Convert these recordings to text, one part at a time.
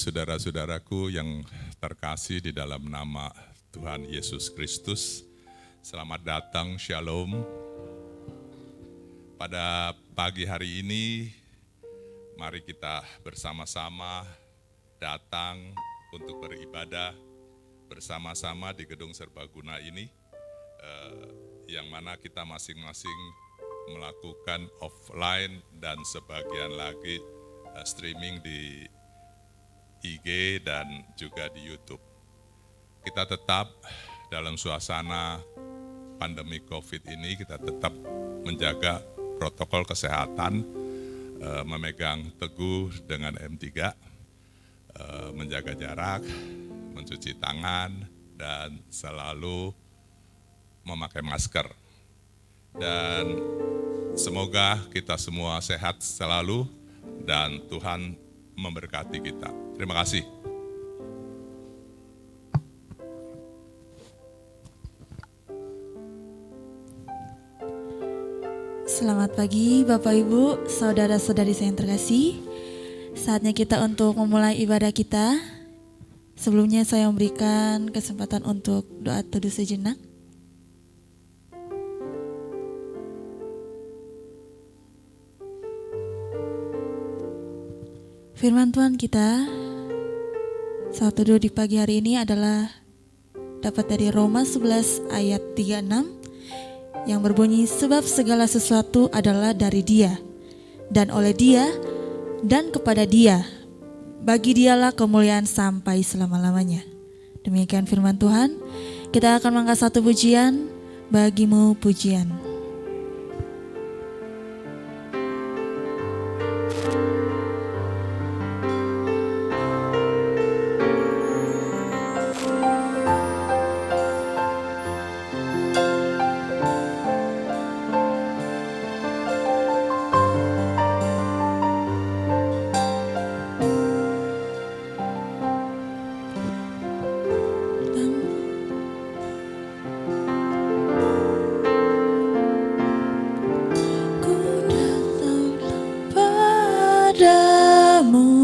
Saudara-saudaraku yang terkasih di dalam nama Tuhan Yesus Kristus, selamat datang, Shalom. Pada pagi hari ini, mari kita bersama-sama datang untuk beribadah bersama-sama di gedung serbaguna ini, yang mana kita masing-masing melakukan offline dan sebagian lagi streaming di IG dan juga di YouTube. Kita tetap dalam suasana pandemi COVID ini, kita tetap menjaga protokol kesehatan, memegang teguh dengan M3, menjaga jarak, mencuci tangan, dan selalu memakai masker. Dan semoga kita semua sehat selalu dan Tuhan memberkati kita. Terima kasih. Selamat pagi Bapak Ibu, saudara-saudari saya yang terkasih. Saatnya kita untuk memulai ibadah kita. Sebelumnya saya memberikan kesempatan untuk doa teduh sejenak. Firman Tuhan kita saat teduh di pagi hari ini adalah dapat dari Roma 11 ayat 36 yang berbunyi, sebab segala sesuatu adalah dari Dia dan oleh Dia dan kepada Dia, bagi Dialah kemuliaan sampai selama-lamanya. Demikian firman Tuhan. Kita akan mengangkat satu pujian, bagimu pujian. Bagimu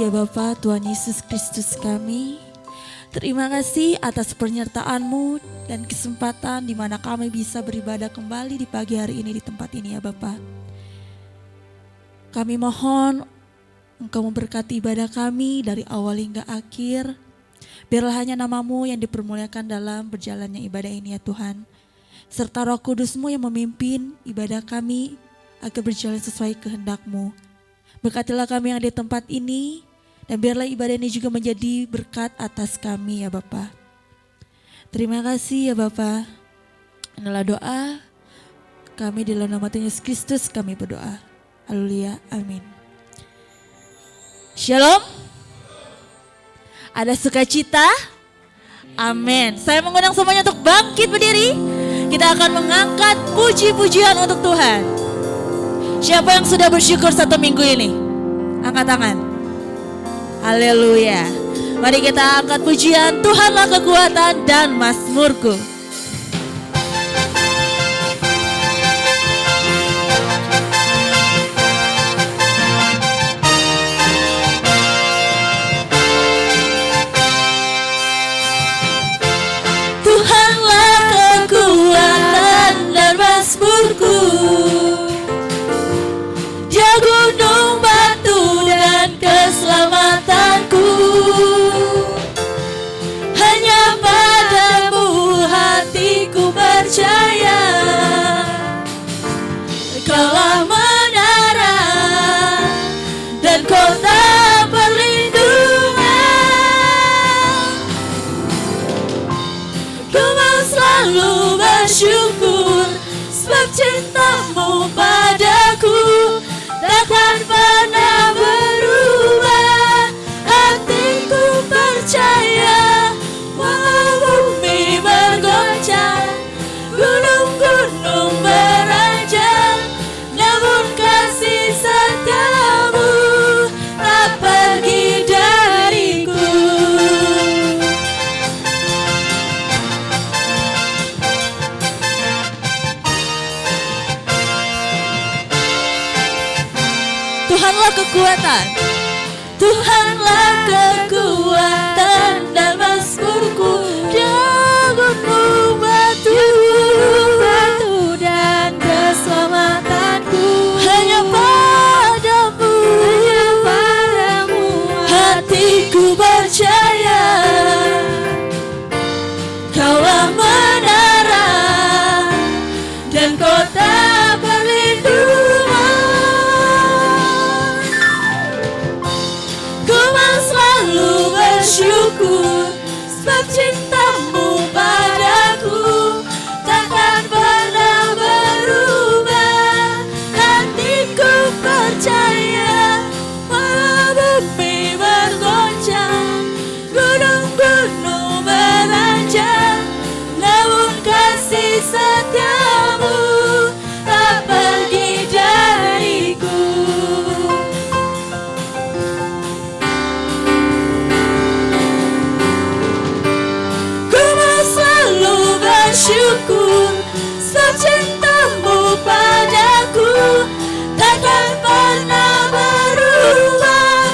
ya Bapa, Tuhan Yesus Kristus kami. Terima kasih atas penyertaan-Mu dan kesempatan di mana kami bisa beribadah kembali di pagi hari ini di tempat ini ya Bapa. Kami mohon Engkau memberkati ibadah kami dari awal hingga akhir. Biarlah hanya nama-Mu yang dipermuliakan dalam berjalannya ibadah ini ya Tuhan. Serta Roh Kudus-Mu yang memimpin ibadah kami agar berjalan sesuai kehendak-Mu. Berkatilah kami yang ada di tempat ini, dan biarlah ibadah ini juga menjadi berkat atas kami ya Bapa. Terima kasih ya Bapa. Inilah doa kami di dalam nama Tuhan Yesus Kristus kami berdoa. Haleluya, amin. Shalom. Ada sukacita? Amin. Saya mengundang semuanya untuk bangkit berdiri. Kita akan mengangkat puji-pujian untuk Tuhan. Siapa yang sudah bersyukur satu minggu ini? Angkat tangan. Haleluya. Mari kita angkat pujian, Tuhanlah kekuatan dan mazmurku. Tuhanlah kekuatan dan mazmurku. Dia gunung batu dan keselamatanku. Hanya padamu hatiku percaya. Kaulah menara dan kota perlindungan. Ku mau selalu bersyukur sebab cintamu padaku takkan pernah berubah. Hatiku percaya walau bumi bergoncang, gunung-gunung beranjak, namun kasih setiamu tak pergi dariku. Tuhanlah kekuatan, Tuhanlah kekuatan dan mazmurku. Dia gunung batu dan keselamatanku. Hanya padamu hatiku percaya. Kaulah menara dan kota perlindungan. Selalu bersyukur sebab cintamu padaku takkan pernah berubah. Hatiku percaya walau bumi bergoncang, gunung-gunung beranjak, namun kasih setiamu tak pergi dariku. Bersyukur sebab cintamu padaku takkan pernah berubah.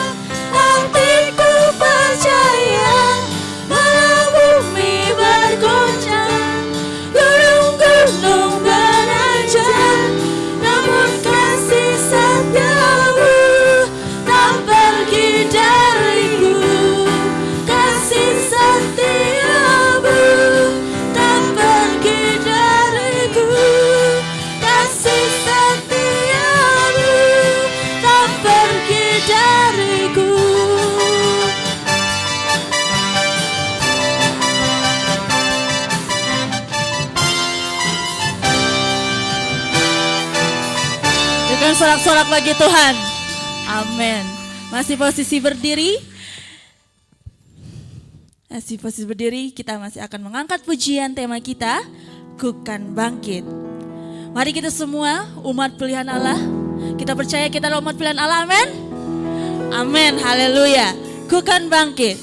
Hatiku percaya walau bumi bergoncang, gunung-gunung beranjak, namun kasih setiamu tak pergi dariku. Kasih setiamu tak pergi dariku. Kasih setiamu tak pergi dariku. Dengan sorak-sorak bagi Tuhan. Amin. Masih posisi berdiri. Masih posisi berdiri, kita masih akan mengangkat pujian tema kita, Ku Kan Bangkit. Mari kita semua umat pilihan Allah, kita percaya kita adalah umat pilihan Allah, amin? Amin, haleluya. Ku Kan Bangkit.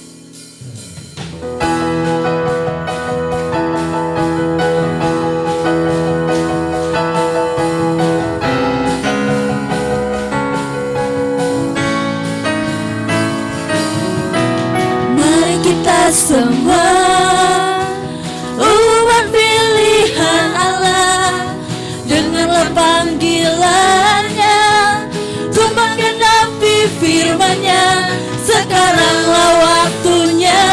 semua umat pilihan Allah. Dengarlah panggilannya, tumbang genapi firman-Nya. Sekaranglah waktunya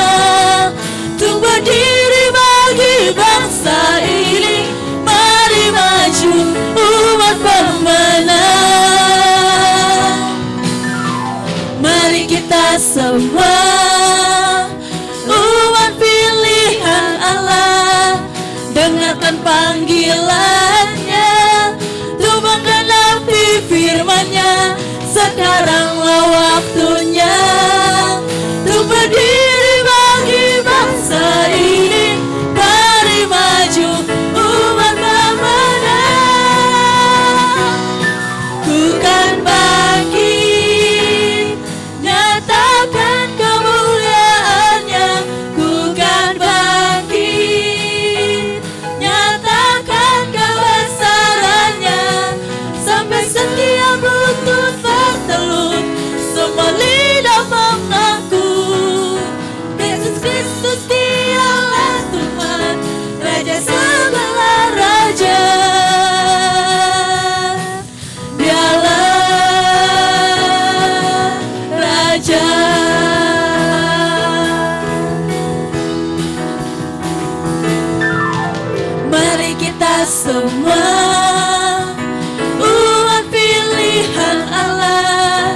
untuk berdiri bagi bangsa ini. Mari maju umat pemenang. Mari kita semua umat pilihan Allah, dengarkan panggilannya, untuk menggenapi firman-Nya. Sekaranglah waktunya untuk berdiri bagi bangsa ini. Mari maju umat pemenang. Ku kan bangkit, nyatakan kemuliaan-Nya. Ku kan bangkit, nyatakan kebesaran-Nya. Sampai setiap lutut bertelut, semua lidah mengaku Yesus Kristus dialah Tuhan, Raja segala raja. Dialah Raja. Mari kita semua umat pilihan Allah,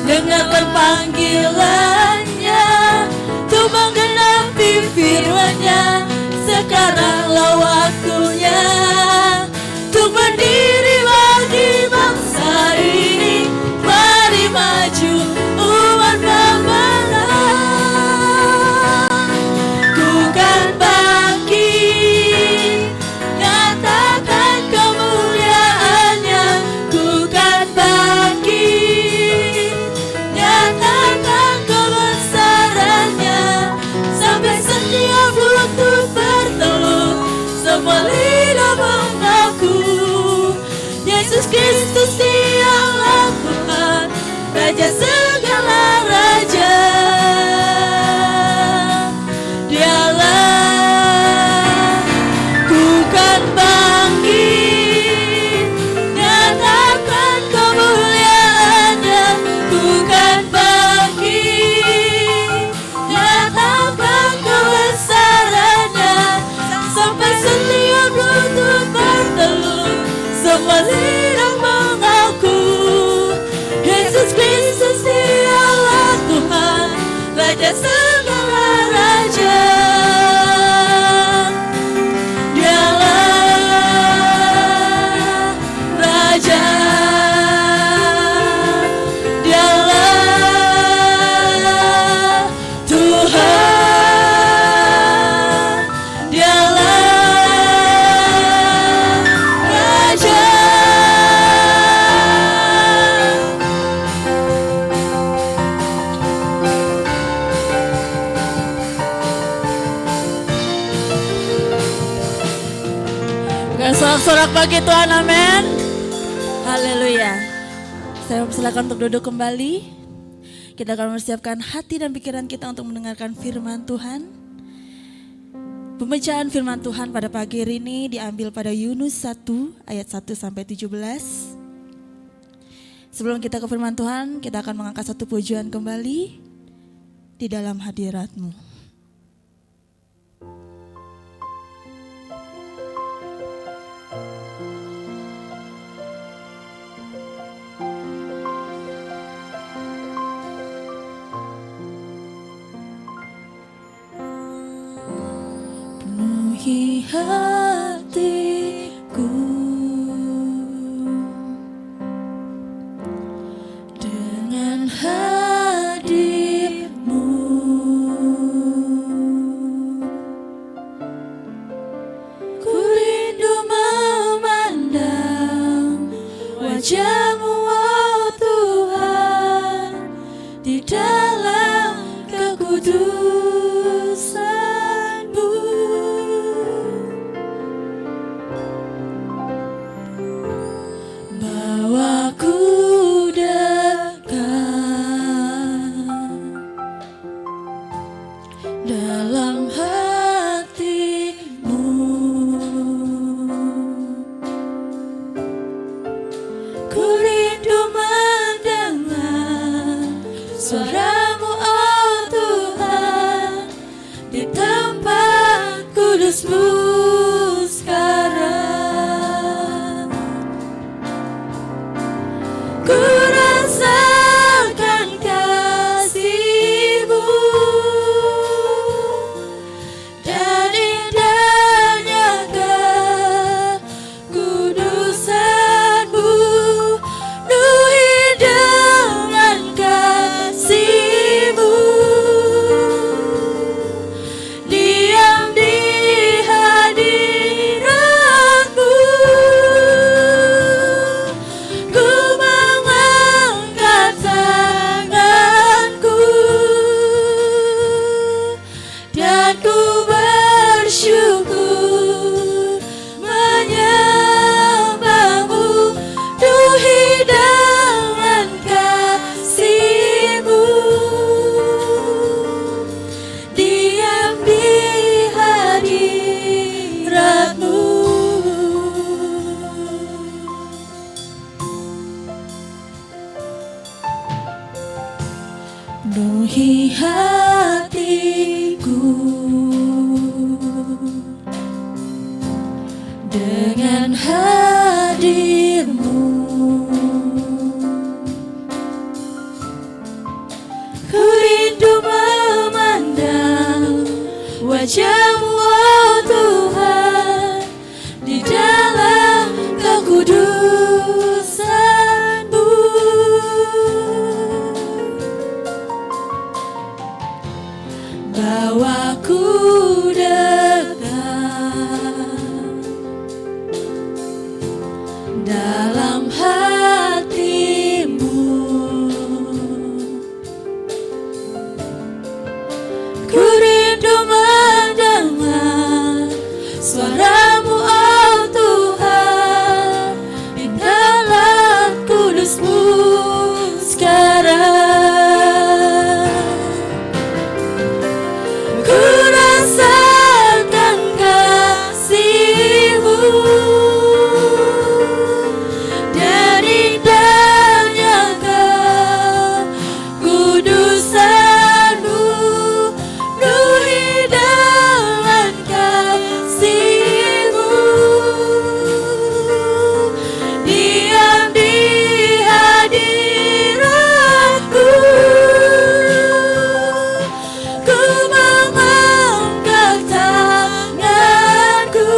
dengarkan panggilannya, untuk menggenapi firman-Nya. Sekaranglah waktunya untuk berdiri bagi bangsa ini. Mari maju umat pemenang. Ku kan bangkit, nyatakan kemuliaan-Nya. Ku kan bangkit, nyatakan kebesaran-Nya. Sampai setiap lutut bertelut, semua lidah mengaku Yesus Kristus dialah Tuhan, Raja segala raja. Dialah. Ku kan bangkit, nyatakan kemuliaan-Nya. Ku kan bangkit, nyatakan kebesaran-Nya. Sampai setiap lutut bertelut, semua lidah mengaku Yesus Kristus dialah Tuhan, Raja segala raja. Dialah Raja. Dialah Tuhan. Dialah Raja. Bukan sorak-sorak bagi Tuhan, amin. Haleluya. Saya persilakan untuk duduk kembali. Kita akan mempersiapkan hati dan pikiran kita untuk mendengarkan firman Tuhan. Pembacaan firman Tuhan pada pagi hari ini diambil pada Yunus 1 ayat 1 sampai 17. Sebelum kita ke firman Tuhan, kita akan mengangkat satu pujian kembali di dalam hadirat-Mu. Penuhi hatiku dengan hadir-Mu. Ku rindu memandang wajah-Mu, oh Tuhan, di dalam kekudusan-Mu. Bawaku dekat dalam kudus-Mu sekarang. Ku rasakan kasih-Mu dan indahnya kekudusan-Mu, penuhi dengan kasih-Mu. Diam di hadirat-Mu, ku mengangkat tanganku dan ku bersyukur menyembah-Mu, penuhi dengan kasih-Mu. Diam di hadirat-Mu. Penuhi hatiku dengan hadir-Mu. Ku rindu memandang wajah-Mu, oh Tuhan, di dalam kekudusan-Mu. Bawaku dekat dalam hati-Mu. Ku rindu mendengar suara-Mu, oh Tuhan, di dalam kudus-Mu sekarang. Ku rasakan kasih-Mu dan indahnya kekudusan-Mu, penuhi dengan kasih-Mu. Diam di hadirat-Mu, ku mengangkat tanganku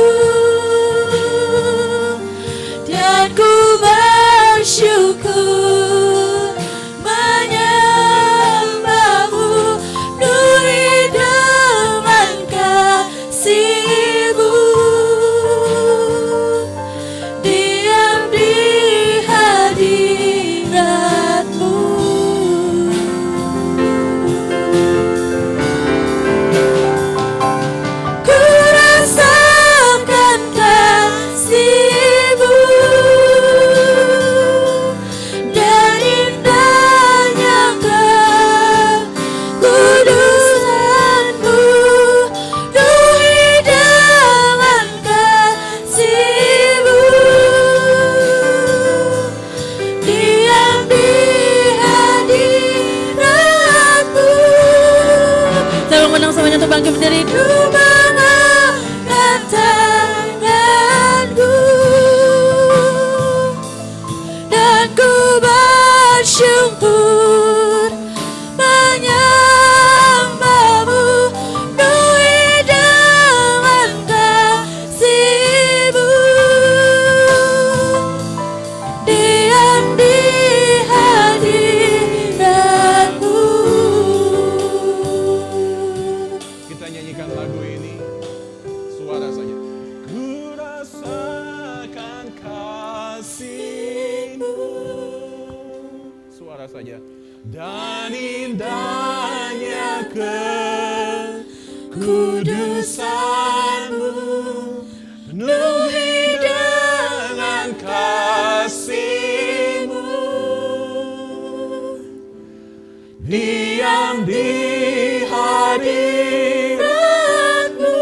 dan ku bersyukur menyembah-Mu, penuhi dengan kasih-Mu. Diam di hadirat-Mu. Ku rasakan kasih-Mu dan indahnya kekudusan-Mu, penuhi dengan kasih-Mu. Diam di hadirat-Mu. Tolong menang semuanya untuk bangkit berdiri. Ku mengangkat tanganku dan ku bersyukur menyembah-Mu, penuhi dengan kasih-Mu. Diam di hadirat-Mu. Kita nyanyikan lagu ini, suara saja. Ku rasakan kasih-Mu, suara saja. Dan indahnya kekudusan-Mu, penuhi dengan kasih-Mu. Diam di hadirat-Mu.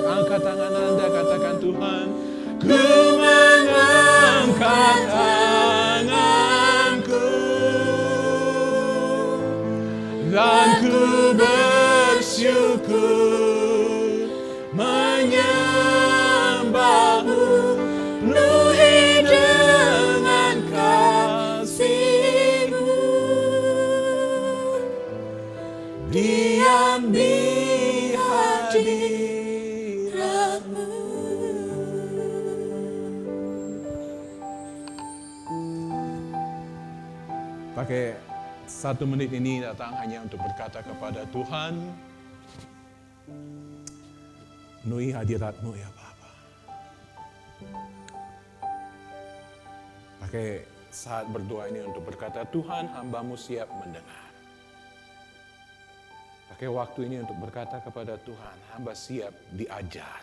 Angkat tangan Anda, katakan Tuhan, ku mengangkat tanganku dan ku bersyukur menyembahmu, penuhi dengan kasih-Mu. Diam di hadirat-Mu. Pakai 1 menit ini datang hanya untuk berkata kepada Tuhan, penuhi hadirat-Mu ya Bapa. Pakai saat berdoa ini untuk berkata, Tuhan, hamba-Mu siap mendengar. Pakai waktu ini untuk berkata kepada Tuhan, hamba siap diajar.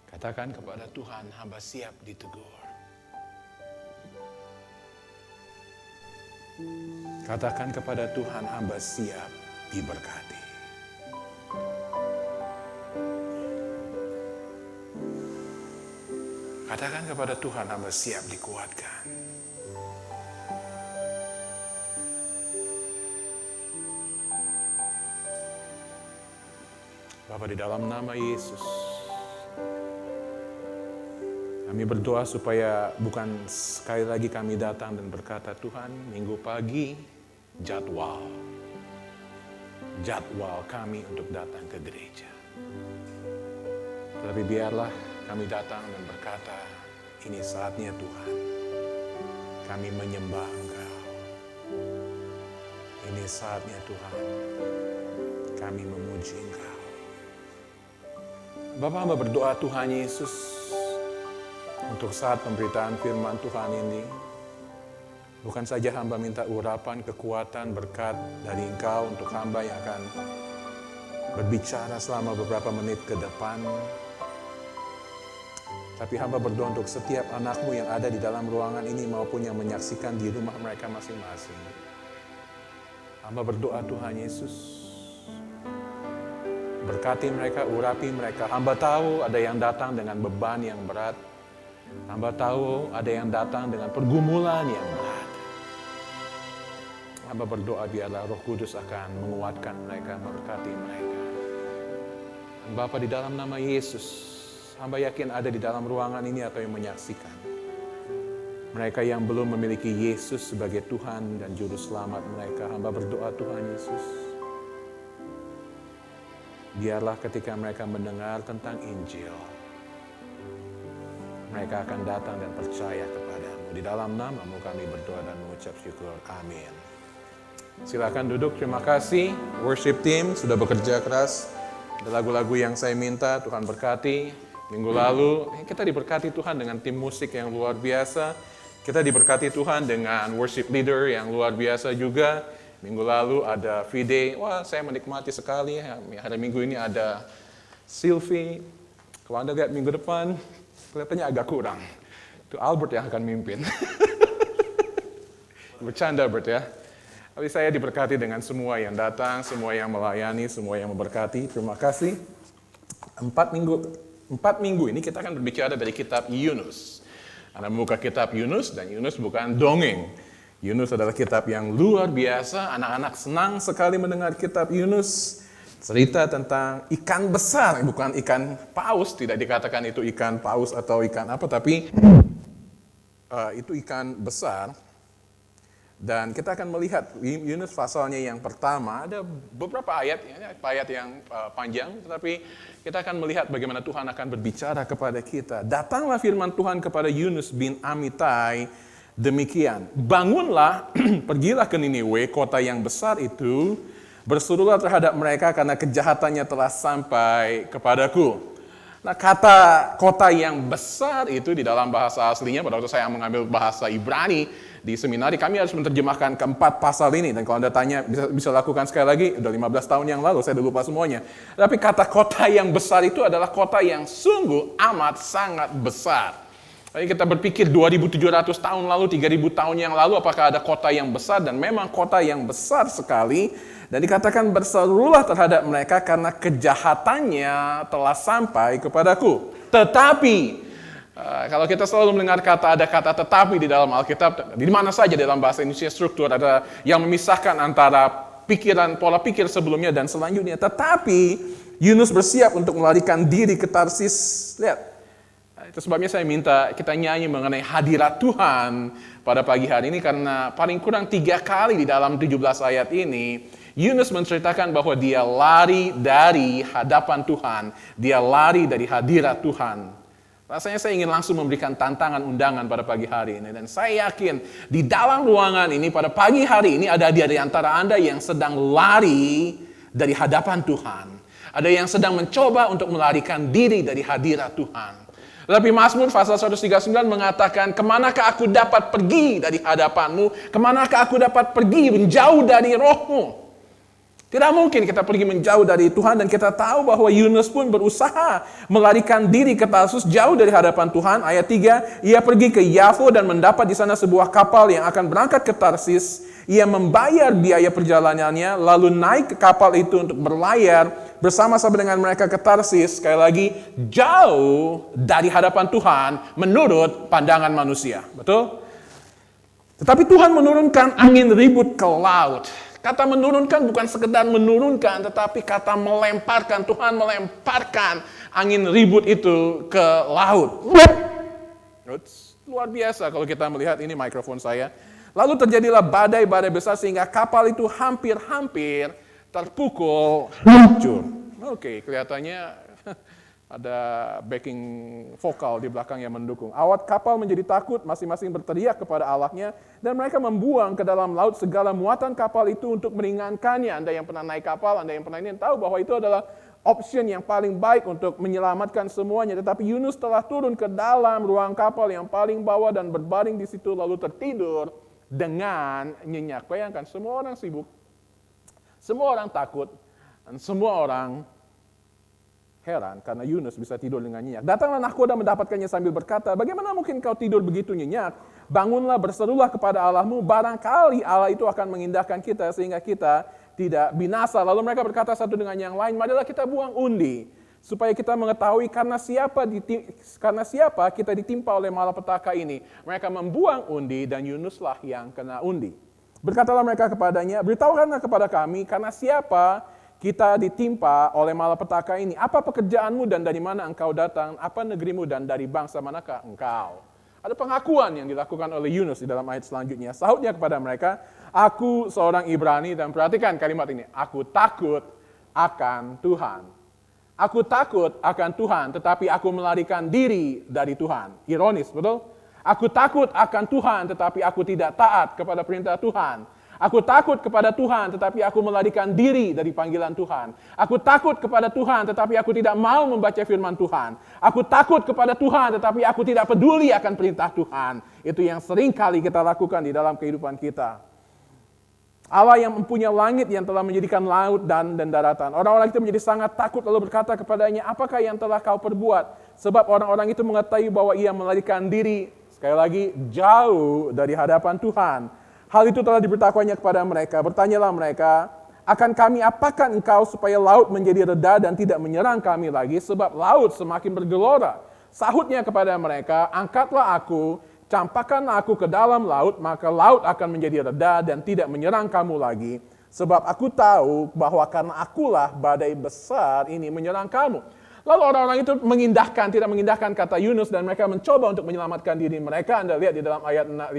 Katakan kepada Tuhan, hamba siap ditegur. Katakan kepada Tuhan, hamba siap diberkati. Katakan kepada Tuhan, hamba siap dikuatkan. Bapa, di dalam nama Yesus, kami berdoa supaya bukan sekali lagi kami datang dan berkata, Tuhan, minggu pagi jadwal kami untuk datang ke gereja. Tetapi biarlah kami datang dan berkata, ini saatnya Tuhan, kami menyembah Engkau. Ini saatnya Tuhan, kami memuji Engkau. Bapa, hamba berdoa Tuhan Yesus, untuk saat pemberitaan firman Tuhan ini, bukan saja hamba minta urapan, kekuatan, berkat dari Engkau untuk hamba yang akan berbicara selama beberapa menit ke depan. Tapi hamba berdoa untuk setiap anak-Mu yang ada di dalam ruangan ini maupun yang menyaksikan di rumah mereka masing-masing. Hamba berdoa Tuhan Yesus, berkati mereka, urapi mereka. Hamba tahu ada yang datang dengan beban yang berat. Hamba tahu ada yang datang dengan pergumulan yang berat. Hamba berdoa biarlah Roh Kudus akan menguatkan mereka, memberkati mereka. Dan Bapa, di dalam nama Yesus, hamba yakin ada di dalam ruangan ini atau yang menyaksikan. Mereka yang belum memiliki Yesus sebagai Tuhan dan Juru Selamat mereka, hamba berdoa Tuhan Yesus, biarlah ketika mereka mendengar tentang Injil, mereka akan datang dan percaya kepadamu. Di dalam nama-Mu kami berdoa dan mengucap syukur. Amin. Silakan duduk, terima kasih. Worship team sudah bekerja keras. Ada lagu-lagu yang saya minta, Tuhan berkati. Minggu lalu kita diberkati Tuhan dengan tim musik yang luar biasa. Kita diberkati Tuhan dengan worship leader yang luar biasa juga. Minggu lalu ada V-Day. Wah, saya menikmati sekali. Hari Minggu ini ada Sylvie. Kalau Anda lihat minggu depan, kelihatannya agak kurang. Itu Albert yang akan mimpin. Bercanda Albert ya. Tapi saya diberkati dengan semua yang datang, semua yang melayani, semua yang memberkati. Terima kasih. 4 minggu ini kita akan berbicara dari kitab Yunus. Anda membuka kitab Yunus, dan Yunus bukan dongeng. Yunus adalah kitab yang luar biasa. Anak-anak senang sekali mendengar kitab Yunus. Cerita tentang ikan besar, bukan ikan paus. Tidak dikatakan itu ikan paus atau ikan apa, tapi itu ikan besar. Dan kita akan melihat Yunus pasalnya yang pertama, ada beberapa ayat yang panjang, tetapi kita akan melihat bagaimana Tuhan akan berbicara kepada kita. Datanglah firman Tuhan kepada Yunus bin Amitai, demikian, bangunlah, pergilah ke Niniwe, kota yang besar itu, berserulah terhadap mereka karena kejahatannya telah sampai kepadaku. Nah, kata kota yang besar itu di dalam bahasa aslinya, pada waktu saya mengambil bahasa Ibrani di seminari, kami harus menerjemahkan keempat pasal ini. Dan kalau Anda tanya, bisa lakukan sekali lagi, udah 15 tahun yang lalu, saya udah lupa semuanya. Tapi kata kota yang besar itu adalah kota yang sungguh amat sangat besar. Jadi kita berpikir 2.700 tahun lalu, 3.000 tahun yang lalu, apakah ada kota yang besar? Dan memang kota yang besar sekali. Dan dikatakan berserulah terhadap mereka karena kejahatannya telah sampai kepadaku. Tetapi, kalau kita selalu mendengar ada kata tetapi di dalam Alkitab, di mana saja dalam bahasa Indonesia struktur ada yang memisahkan antara pikiran, pola pikir sebelumnya dan selanjutnya. Tetapi Yunus bersiap untuk melarikan diri ke Tarsis. Lihat, itu sebabnya saya minta kita nyanyi mengenai hadirat Tuhan pada pagi hari ini, karena paling kurang 3 kali di dalam 17 ayat ini, Yunus menceritakan bahwa dia lari dari hadapan Tuhan, dia lari dari hadirat Tuhan. Rasanya saya ingin langsung memberikan tantangan undangan pada pagi hari ini, dan saya yakin di dalam ruangan ini pada pagi hari ini ada di antara Anda yang sedang lari dari hadapan Tuhan. Ada yang sedang mencoba untuk melarikan diri dari hadirat Tuhan. Tetapi Mazmur pasal 139 mengatakan, kemanakah aku dapat pergi dari hadapanmu? Kemanakah aku dapat pergi menjauh dari rohmu? Tidak mungkin kita pergi menjauh dari Tuhan, dan kita tahu bahwa Yunus pun berusaha melarikan diri ke Tarsus jauh dari hadapan Tuhan. Ayat 3, ia pergi ke Yafo dan mendapat di sana sebuah kapal yang akan berangkat ke Tarsis. Ia membayar biaya perjalanannya, lalu naik ke kapal itu untuk berlayar bersama-sama dengan mereka ke Tarsis. Sekali lagi, jauh dari hadapan Tuhan menurut pandangan manusia. Betul? Tetapi Tuhan menurunkan angin ribut ke laut. Kata menurunkan bukan sekedar menurunkan, tetapi kata melemparkan. Tuhan melemparkan angin ribut itu ke laut. Luar biasa kalau kita melihat, ini mikrofon saya. Lalu terjadilah badai-badai besar sehingga kapal itu hampir-hampir terpukul hancur. Oke, kelihatannya ada backing vokal di belakang yang mendukung. Awak kapal menjadi takut, masing-masing berteriak kepada Allahnya, dan mereka membuang ke dalam laut segala muatan kapal itu untuk meringankannya. Anda yang pernah naik kapal, Anda yang pernah ini tahu bahwa itu adalah option yang paling baik untuk menyelamatkan semuanya. Tetapi Yunus telah turun ke dalam ruang kapal yang paling bawah dan berbaring di situ lalu tertidur dengan nyenyak. Bayangkan, semua orang sibuk, semua orang takut, dan semua orang heran karena Yunus bisa tidur dengan nyenyak. Datanglah nahkoda mendapatkannya sambil berkata, bagaimana mungkin kau tidur begitu nyenyak? Bangunlah, berserulah kepada Allahmu, barangkali Allah itu akan mengindahkan kita sehingga kita tidak binasa. Lalu mereka berkata satu dengan yang lain, marilah kita buang undi, supaya kita mengetahui karena siapa kita ditimpa oleh malapetaka ini. Mereka membuang undi dan Yunuslah yang kena undi. Berkatalah mereka kepadanya, beritahukanlah kepada kami karena siapa kita ditimpa oleh malapetaka ini. Apa pekerjaanmu dan dari mana engkau datang? Apa negerimu dan dari bangsa manakah engkau? Ada pengakuan yang dilakukan oleh Yunus di dalam ayat selanjutnya. Sahutnya kepada mereka, aku seorang Ibrani, dan perhatikan kalimat ini, aku takut akan Tuhan. Aku takut akan Tuhan, tetapi aku melarikan diri dari Tuhan. Ironis, betul? Aku takut akan Tuhan, tetapi aku tidak taat kepada perintah Tuhan. Aku takut kepada Tuhan, tetapi aku melarikan diri dari panggilan Tuhan. Aku takut kepada Tuhan, tetapi aku tidak mau membaca firman Tuhan. Aku takut kepada Tuhan, tetapi aku tidak peduli akan perintah Tuhan. Itu yang sering kali kita lakukan di dalam kehidupan kita. Allah yang mempunyai langit yang telah menjadikan laut dan daratan. Orang-orang itu menjadi sangat takut lalu berkata kepadanya, apakah yang telah kau perbuat? Sebab orang-orang itu mengetahui bahwa ia melarikan diri, sekali lagi, jauh dari hadapan Tuhan. Hal itu telah diberitahukannya kepada mereka. Bertanyalah mereka, akan kami apakan engkau supaya laut menjadi reda dan tidak menyerang kami lagi? Sebab laut semakin bergelora. Sahutnya kepada mereka, angkatlah aku, campakkanlah aku ke dalam laut, maka laut akan menjadi reda dan tidak menyerang kamu lagi. Sebab aku tahu bahwa karena akulah badai besar ini menyerang kamu. Lalu orang-orang itu tidak mengindahkan kata Yunus, dan mereka mencoba untuk menyelamatkan diri mereka. Anda lihat di dalam ayat 15,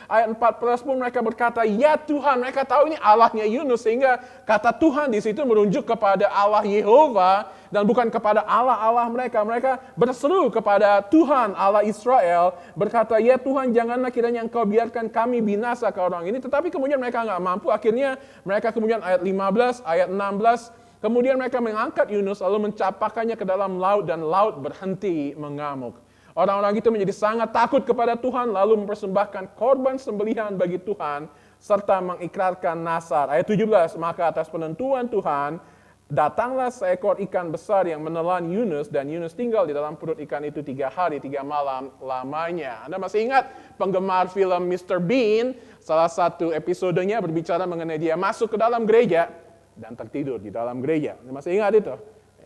ayat 14 pun mereka berkata, ya Tuhan, mereka tahu ini Allahnya Yunus, sehingga kata Tuhan di situ merujuk kepada Allah Yehova, dan bukan kepada Allah mereka. Mereka berseru kepada Tuhan Allah Israel, berkata, ya Tuhan, janganlah kiranya engkau biarkan kami binasa ke orang ini. Tetapi kemudian mereka nggak mampu, akhirnya mereka kemudian ayat 15, ayat 16, kemudian mereka mengangkat Yunus lalu mencapakkannya ke dalam laut dan laut berhenti mengamuk. Orang-orang itu menjadi sangat takut kepada Tuhan lalu mempersembahkan korban sembelihan bagi Tuhan serta mengikrarkan nasar. Ayat 17, maka atas penentuan Tuhan datanglah seekor ikan besar yang menelan Yunus, dan Yunus tinggal di dalam perut ikan itu 3 hari 3 malam lamanya. Anda masih ingat penggemar film Mr. Bean, salah satu episodenya berbicara mengenai dia masuk ke dalam gereja dan tertidur di dalam gereja. Masih ingat itu?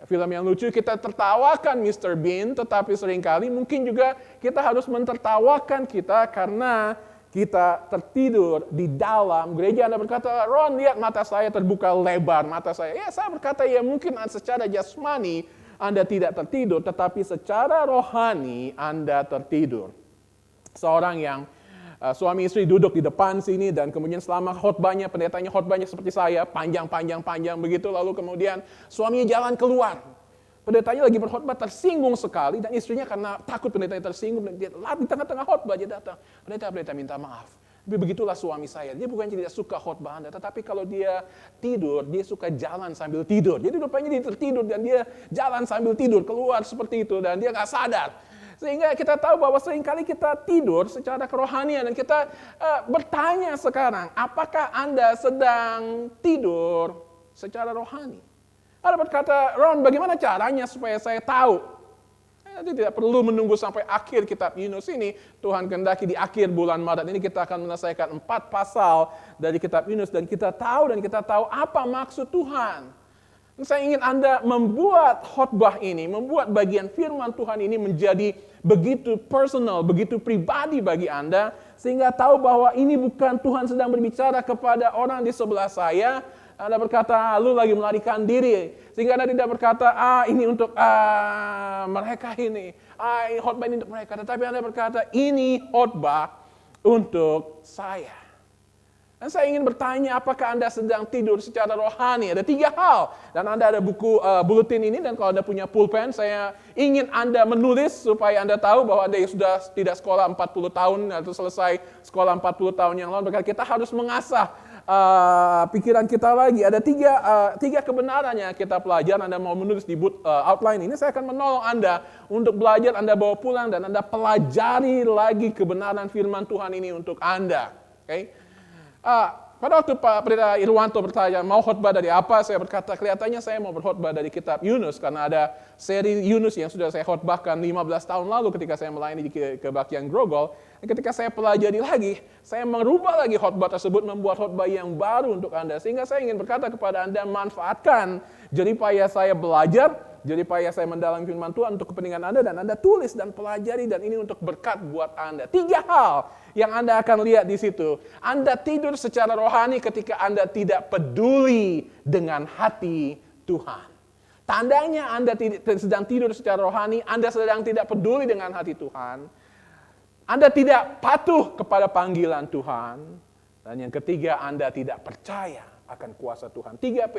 Film yang lucu, kita tertawakan Mr. Bean, tetapi seringkali mungkin juga kita harus mentertawakan kita karena kita tertidur di dalam gereja. Anda berkata, Ron, lihat mata saya terbuka lebar, mata saya. Ya, saya berkata, ya mungkin secara jasmani Anda tidak tertidur, tetapi secara rohani Anda tertidur. Seorang yang suami istri duduk di depan sini dan kemudian selama khotbahnya, pendetanya khotbahnya seperti saya, panjang begitu, lalu kemudian suaminya jalan keluar. Pendetanya lagi berkhotbah tersinggung sekali dan istrinya karena takut pendetanya tersinggung, dia di tengah-tengah khotbah dia datang. Pendeta minta maaf. Tapi begitulah suami saya. Dia bukan tidak suka khotbah Anda, tetapi kalau dia tidur, dia suka jalan sambil tidur. Jadi rupanya dia tertidur dan dia jalan sambil tidur, keluar seperti itu dan dia nggak sadar. Sehingga kita tahu bahwa seringkali kita tidur secara kerohanian dan kita bertanya sekarang, apakah Anda sedang tidur secara rohani? Ada berkata, Ron, bagaimana caranya supaya saya tahu? Nanti tidak perlu menunggu sampai akhir kitab Yunus ini. Tuhan kehendaki di akhir bulan Maret ini kita akan menyelesaikan 4 pasal dari kitab Yunus. Dan kita tahu apa maksud Tuhan. Dan saya ingin Anda membuat khotbah ini, membuat bagian firman Tuhan ini menjadi begitu personal, begitu pribadi bagi Anda. Sehingga tahu bahwa ini bukan Tuhan sedang berbicara kepada orang di sebelah saya. Anda berkata, lu lagi melarikan diri. Sehingga Anda tidak berkata, ini untuk mereka ini. Khotbah ini untuk mereka. Tetapi Anda berkata, ini khotbah untuk saya. Dan saya ingin bertanya, apakah Anda sedang tidur secara rohani? Ada 3 hal. Dan Anda ada buku bulletin ini, dan kalau Anda punya pulpen, saya ingin Anda menulis supaya Anda tahu bahwa Anda yang sudah tidak sekolah 40 tahun, atau selesai sekolah 40 tahun yang lalu, berkata kita harus mengasah pikiran kita lagi. Ada 3 kebenaran yang kita pelajari. Anda mau menulis di outline ini, saya akan menolong Anda untuk belajar. Anda bawa pulang dan Anda pelajari lagi kebenaran firman Tuhan ini untuk Anda. Okay? Pada waktu Pak Pendeta Irwanto bertanya, mau khotbah dari apa? Saya berkata, kelihatannya saya mau berkhotbah dari kitab Yunus, karena ada seri Yunus yang sudah saya khotbahkan 15 tahun lalu ketika saya melayani di Kebaktian Grogol. Dan ketika saya pelajari lagi, saya merubah lagi khotbah tersebut, membuat khotbah yang baru untuk Anda. Sehingga saya ingin berkata kepada Anda, manfaatkan jeripaya saya belajar, jeripaya saya mendalami firman Tuhan untuk kepentingan Anda, dan Anda tulis dan pelajari, dan ini untuk berkat buat Anda. 3 hal yang Anda akan lihat di situ. Anda tidur secara rohani ketika Anda tidak peduli dengan hati Tuhan. Tandanya Anda sedang tidur secara rohani, Anda sedang tidak peduli dengan hati Tuhan. Anda tidak patuh kepada panggilan Tuhan. Dan yang ketiga, Anda tidak percaya akan kuasa Tuhan. 3P.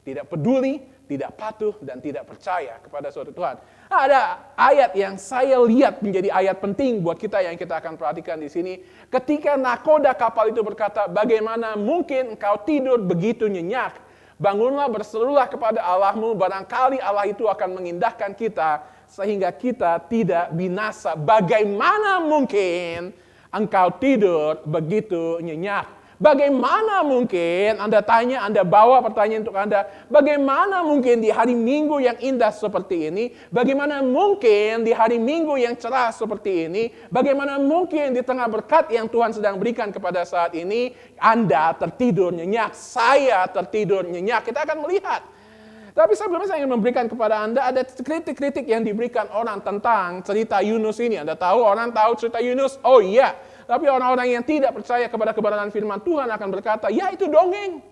Tidak peduli, tidak patuh, dan tidak percaya kepada suatu Tuhan. Ada ayat yang saya lihat menjadi ayat penting buat kita yang kita akan perhatikan di sini. Ketika nakoda kapal itu berkata, bagaimana mungkin engkau tidur begitu nyenyak? Bangunlah, berserulah kepada Allahmu, barangkali Allah itu akan mengindahkan kita, sehingga kita tidak binasa. Bagaimana mungkin engkau tidur begitu nyenyak? Bagaimana mungkin, Anda tanya, Anda bawa pertanyaan untuk Anda, bagaimana mungkin di hari Minggu yang indah seperti ini, bagaimana mungkin di hari Minggu yang cerah seperti ini, bagaimana mungkin di tengah berkat yang Tuhan sedang berikan kepada saat ini, Anda tertidur nyenyak, saya tertidur nyenyak. Kita akan melihat. Tapi sebelumnya saya ingin memberikan kepada Anda, ada kritik-kritik yang diberikan orang tentang cerita Yunus ini. Anda tahu, orang tahu cerita Yunus? Oh iya. Tapi orang-orang yang tidak percaya kepada kebenaran firman Tuhan akan berkata, ya itu dongeng.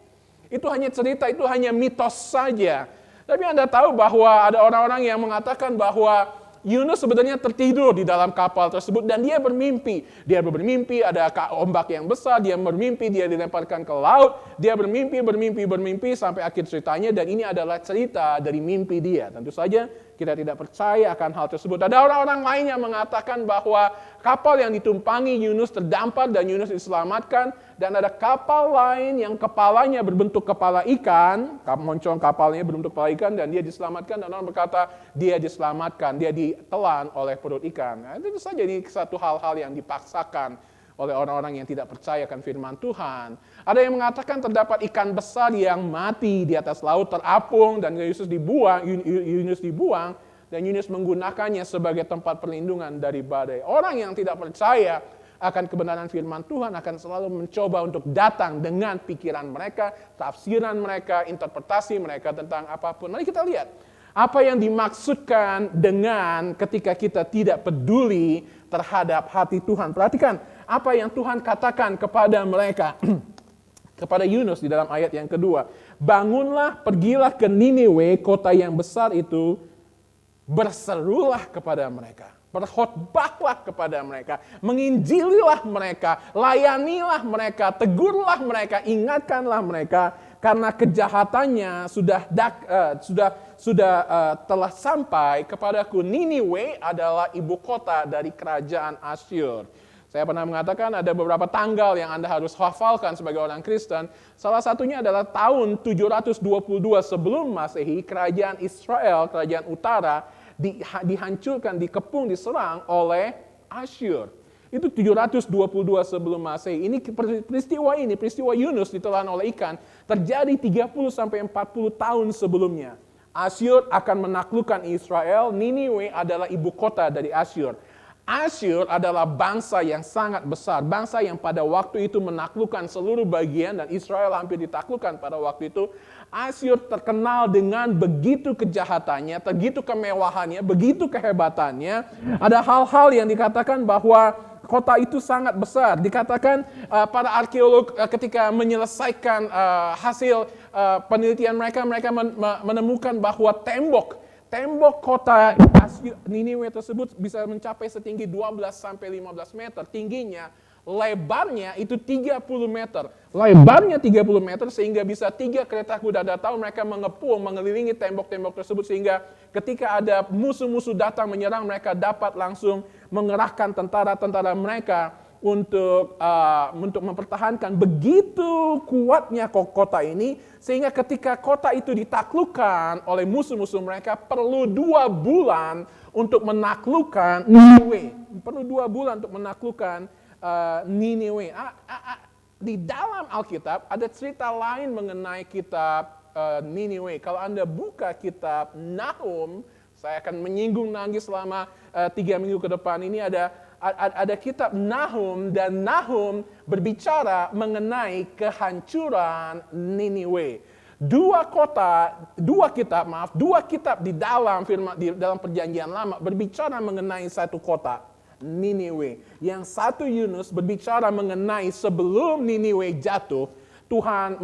Itu hanya cerita, itu hanya mitos saja. Tapi Anda tahu bahwa ada orang-orang yang mengatakan bahwa Yunus sebenarnya tertidur di dalam kapal tersebut dan dia bermimpi. Dia bermimpi ada ombak yang besar, dia bermimpi dia dilemparkan ke laut, dia bermimpi sampai akhir ceritanya, dan ini adalah cerita dari mimpi dia. Tentu saja kita tidak percaya akan hal tersebut. Ada orang-orang lain yang mengatakan bahwa kapal yang ditumpangi Yunus terdampar dan Yunus diselamatkan, dan ada kapal lain yang kepalanya berbentuk kepala ikan, moncong kapalnya berbentuk kepala ikan, dan dia diselamatkan, dan orang berkata dia diselamatkan, dia ditelan oleh perut ikan. Nah, itu saja ini satu hal-hal yang dipaksakan oleh orang-orang yang tidak percaya akan firman Tuhan. Ada yang mengatakan terdapat ikan besar yang mati di atas laut terapung dan Yunus dibuang dan Yunus menggunakannya sebagai tempat perlindungan dari badai. Orang yang tidak percaya akan kebenaran firman Tuhan akan selalu mencoba untuk datang dengan pikiran mereka, tafsiran mereka, interpretasi mereka tentang apapun. Mari kita lihat apa yang dimaksudkan dengan ketika kita tidak peduli terhadap hati Tuhan. Perhatikan, apa yang Tuhan katakan kepada mereka. Kepada Yunus di dalam ayat yang kedua. Bangunlah, pergilah ke Niniwe, kota yang besar itu. Berserulah kepada mereka. Berkhotbahlah kepada mereka. Menginjililah mereka. Layanilah mereka. Tegurlah mereka. Ingatkanlah mereka. Karena kejahatannya telah sampai kepadaku. Niniwe adalah ibu kota dari kerajaan Asyur. Saya pernah mengatakan ada beberapa tanggal yang Anda harus hafalkan sebagai orang Kristen. Salah satunya adalah tahun 722 sebelum Masehi, kerajaan Israel, kerajaan utara, dihancurkan, dikepung, diserang oleh Asyur. Itu 722 sebelum Masehi. Ini peristiwa Yunus ditelan oleh ikan, terjadi 30-40 tahun sebelumnya. Asyur akan menaklukkan Israel, Niniwe adalah ibu kota dari Asyur. Asyur adalah bangsa yang sangat besar, bangsa yang pada waktu itu menaklukkan seluruh bagian dan Israel hampir ditaklukkan pada waktu itu. Asyur terkenal dengan begitu kejahatannya, begitu kemewahannya, begitu kehebatannya. Ada hal-hal yang dikatakan bahwa kota itu sangat besar. Dikatakan para arkeolog ketika menyelesaikan hasil penelitian mereka menemukan bahwa tembok kota Niniwe tersebut bisa mencapai setinggi 12-15 meter. Tingginya, lebarnya itu 30 meter. Lebarnya 30 meter sehingga bisa 3 kereta kuda datang. Mereka mengelilingi tembok-tembok tersebut. Sehingga ketika ada musuh-musuh datang menyerang, mereka dapat langsung mengerahkan tentara-tentara mereka untuk mempertahankan. Begitu kuatnya kota ini, sehingga ketika kota itu ditaklukkan oleh musuh-musuh mereka, perlu 2 bulan untuk menaklukkan Niniwe. Perlu 2 bulan untuk menaklukkan Niniwe. Di dalam Alkitab ada cerita lain mengenai kitab Niniwe. Kalau Anda buka kitab Nahum, saya akan menyinggung nangis selama 3 minggu ke depan. Ini ada kitab Nahum, dan Nahum berbicara mengenai kehancuran Niniwe. Dua kitab di dalam perjanjian lama berbicara mengenai satu kota, Niniwe. Yang satu Yunus berbicara mengenai sebelum Niniwe jatuh, Tuhan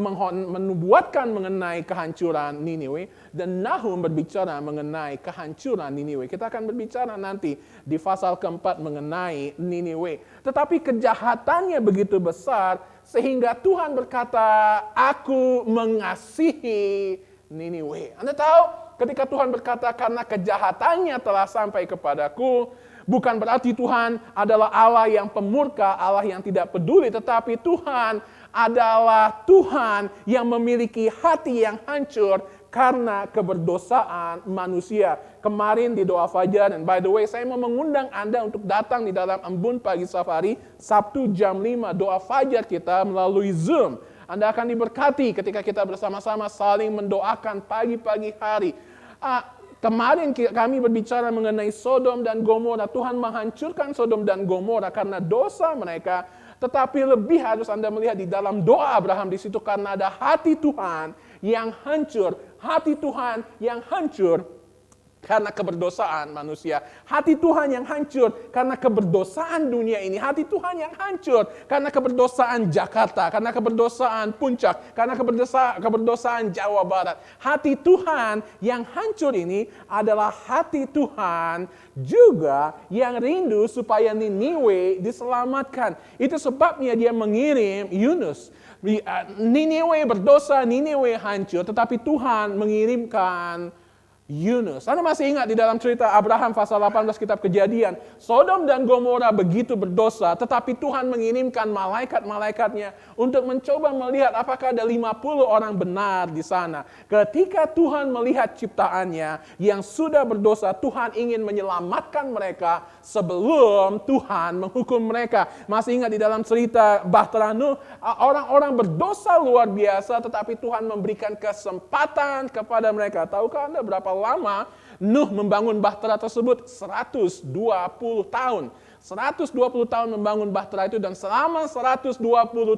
menubuatkan mengenai kehancuran Niniwe, dan Nahum berbicara mengenai kehancuran Niniwe. Kita akan berbicara nanti di pasal keempat mengenai Niniwe. Tetapi kejahatannya begitu besar sehingga Tuhan berkata, aku mengasihi Niniwe. Anda tahu, ketika Tuhan berkata karena kejahatannya telah sampai kepadaku, bukan berarti Tuhan adalah Allah yang pemurka, Allah yang tidak peduli, tetapi Tuhan adalah Tuhan yang memiliki hati yang hancur karena keberdosaan manusia. Kemarin di doa fajar, dan by the way saya mau mengundang Anda untuk datang di dalam Embun Pagi Safari, Sabtu jam 5, doa fajar kita melalui Zoom. Anda akan diberkati ketika kita bersama-sama saling mendoakan pagi-pagi hari. Kemarin kami berbicara mengenai Sodom dan Gomora. Tuhan menghancurkan Sodom dan Gomora karena dosa mereka. Tetapi lebih harus Anda melihat di dalam doa Abraham di situ, karena ada hati Tuhan yang hancur. Hati Tuhan yang hancur karena keberdosaan manusia. Hati Tuhan yang hancur karena keberdosaan dunia ini. Hati Tuhan yang hancur karena keberdosaan Jakarta, karena keberdosaan Puncak, karena keberdosaan Jawa Barat. Hati Tuhan yang hancur ini adalah hati Tuhan juga yang rindu supaya Niniwe diselamatkan. Itu sebabnya dia mengirim Yunus. Niniwe berdosa, Niniwe hancur, tetapi Tuhan mengirimkan Yunus. Anda masih ingat di dalam cerita Abraham pasal 18 kitab Kejadian, Sodom dan Gomora begitu berdosa, tetapi Tuhan mengirimkan malaikat-malaikatnya untuk mencoba melihat apakah ada 50 orang benar di sana. Ketika Tuhan melihat ciptaannya yang sudah berdosa, Tuhan ingin menyelamatkan mereka sebelum Tuhan menghukum mereka. Masih ingat di dalam cerita Bahtera Nuh, orang-orang berdosa luar biasa, tetapi Tuhan memberikan kesempatan kepada mereka. Tahukah Anda berapa lama Nuh membangun bahtera tersebut? 120 tahun. 120 tahun membangun bahtera itu, dan selama 120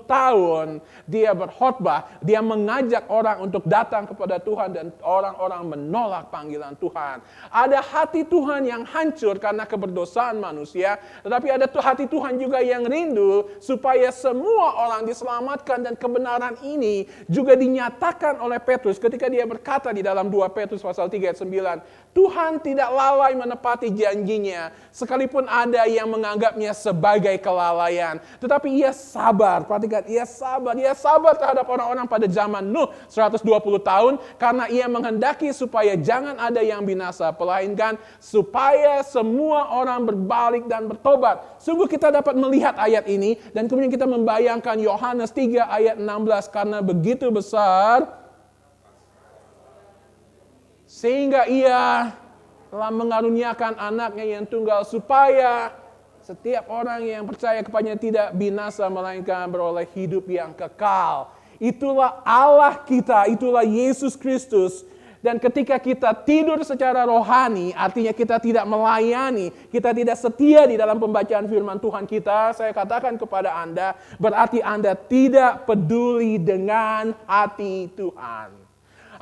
tahun dia berkhotbah, dia mengajak orang untuk datang kepada Tuhan dan orang-orang menolak panggilan Tuhan. Ada hati Tuhan yang hancur karena keberdosaan manusia, tetapi ada hati Tuhan juga yang rindu supaya semua orang diselamatkan, dan kebenaran ini juga dinyatakan oleh Petrus ketika dia berkata di dalam 2 Petrus pasal 3 ayat 9, Tuhan tidak lalai menepati janjinya, sekalipun ada yang menganggapnya sebagai kelalaian. Tetapi ia sabar, perhatikan, ia sabar terhadap orang-orang pada zaman Nuh 120 tahun, karena ia menghendaki supaya jangan ada yang binasa, melainkan supaya semua orang berbalik dan bertobat. Sungguh kita dapat melihat ayat ini, dan kemudian kita membayangkan Yohanes 3 ayat 16, karena begitu besar, sehingga ia telah mengaruniakan anaknya yang tunggal, supaya setiap orang yang percaya kepadanya tidak binasa, melainkan beroleh hidup yang kekal. Itulah Allah kita, itulah Yesus Kristus. Dan ketika kita tidur secara rohani, artinya kita tidak melayani, kita tidak setia di dalam pembacaan firman Tuhan kita, saya katakan kepada Anda, berarti Anda tidak peduli dengan hati Tuhan.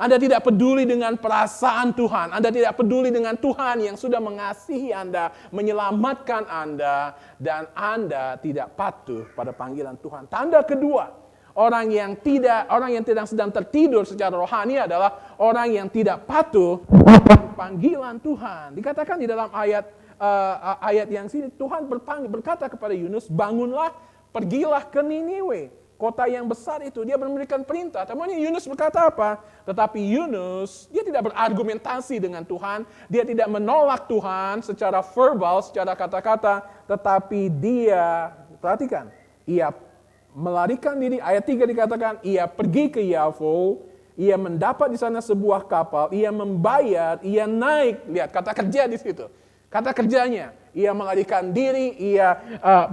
Anda tidak peduli dengan perasaan Tuhan. Anda tidak peduli dengan Tuhan yang sudah mengasihi Anda, menyelamatkan Anda, dan Anda tidak patuh pada panggilan Tuhan. Tanda kedua, orang yang sedang tertidur secara rohani adalah orang yang tidak patuh pada panggilan Tuhan. Dikatakan di dalam ayat yang sini, Tuhan berkata kepada Yunus, bangunlah, pergilah ke Niniwe. Kota yang besar itu, dia memberikan perintah. Tapi Yunus berkata apa? Tetapi Yunus, dia tidak berargumentasi dengan Tuhan. Dia tidak menolak Tuhan secara verbal, secara kata-kata. Tetapi dia, perhatikan, ia melarikan diri. Ayat 3 dikatakan, ia pergi ke Yafo. Ia mendapat di sana sebuah kapal. Ia membayar, ia naik. Lihat, kata kerja di situ. Kata kerjanya, ia melarikan diri, ia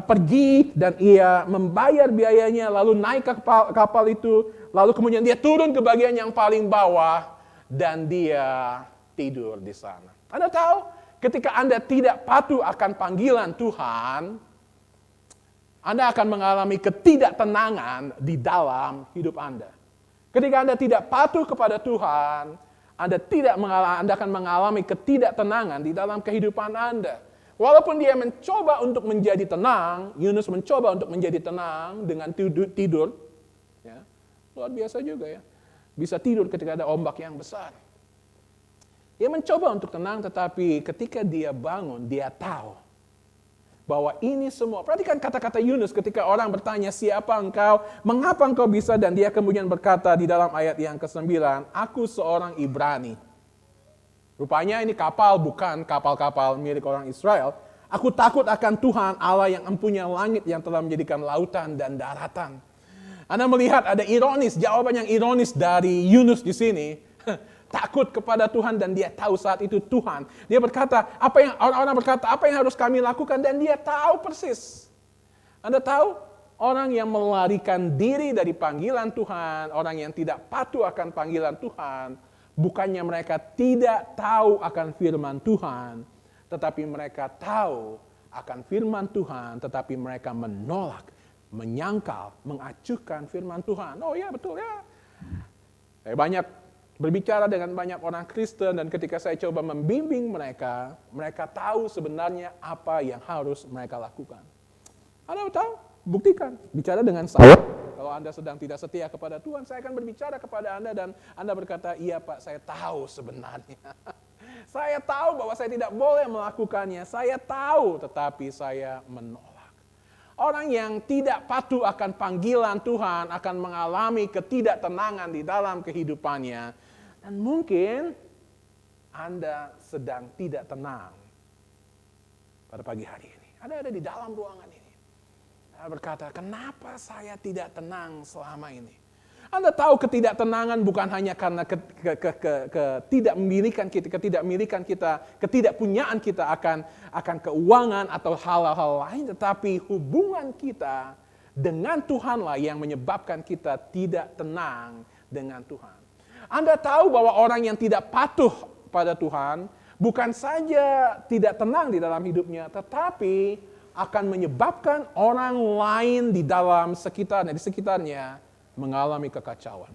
pergi, dan ia membayar biayanya, lalu naik ke kapal itu, lalu kemudian dia turun ke bagian yang paling bawah, dan dia tidur di sana. Anda tahu, ketika Anda tidak patuh akan panggilan Tuhan, Anda akan mengalami ketidaktenangan di dalam hidup Anda. Ketika Anda tidak patuh kepada Tuhan, Anda akan mengalami ketidaktenangan di dalam kehidupan Anda. Walaupun dia mencoba untuk menjadi tenang, Yunus mencoba untuk menjadi tenang dengan tidur. Ya, luar biasa juga ya. Bisa tidur ketika ada ombak yang besar. Dia mencoba untuk tenang, tetapi ketika dia bangun, dia tahu bahwa ini semua. Perhatikan kata-kata Yunus ketika orang bertanya, siapa engkau, mengapa engkau bisa, dan dia kemudian berkata di dalam ayat yang ke-9, aku seorang Ibrani. Rupanya ini kapal bukan kapal-kapal milik orang Israel. Aku takut akan Tuhan Allah yang empunya langit, yang telah menjadikan lautan dan daratan. Anda melihat ada ironis, jawaban yang ironis dari Yunus di sini. Takut kepada Tuhan, dan dia tahu saat itu Tuhan. Dia berkata, orang-orang berkata, apa yang harus kami lakukan, dan dia tahu persis. Anda tahu, orang yang melarikan diri dari panggilan Tuhan, orang yang tidak patuh akan panggilan Tuhan, bukannya mereka tidak tahu akan firman Tuhan, tetapi mereka tahu akan firman Tuhan, tetapi mereka menolak, menyangkal, mengacuhkan firman Tuhan. Oh ya, betul ya. Saya banyak berbicara dengan banyak orang Kristen, dan ketika saya coba membimbing mereka, mereka tahu sebenarnya apa yang harus mereka lakukan. Anda tahu? Buktikan. Bicara dengan saya. Kalau Anda sedang tidak setia kepada Tuhan, saya akan berbicara kepada Anda, dan Anda berkata, iya Pak, saya tahu sebenarnya. Saya tahu bahwa saya tidak boleh melakukannya. Saya tahu, tetapi saya menolak. Orang yang tidak patuh akan panggilan Tuhan akan mengalami ketidaktenangan di dalam kehidupannya. Dan mungkin Anda sedang tidak tenang pada pagi hari ini. Anda ada di dalam ruangan ini. Anda berkata, kenapa saya tidak tenang selama ini? Anda tahu ketidaktenangan bukan hanya karena ketidakpunyaan kita akan keuangan atau hal-hal lain, tetapi hubungan kita dengan Tuhanlah yang menyebabkan kita tidak tenang dengan Tuhan. Anda tahu bahwa orang yang tidak patuh pada Tuhan bukan saja tidak tenang di dalam hidupnya, tetapi akan menyebabkan orang lain di dalam sekitarnya, di sekitarnya mengalami kekacauan.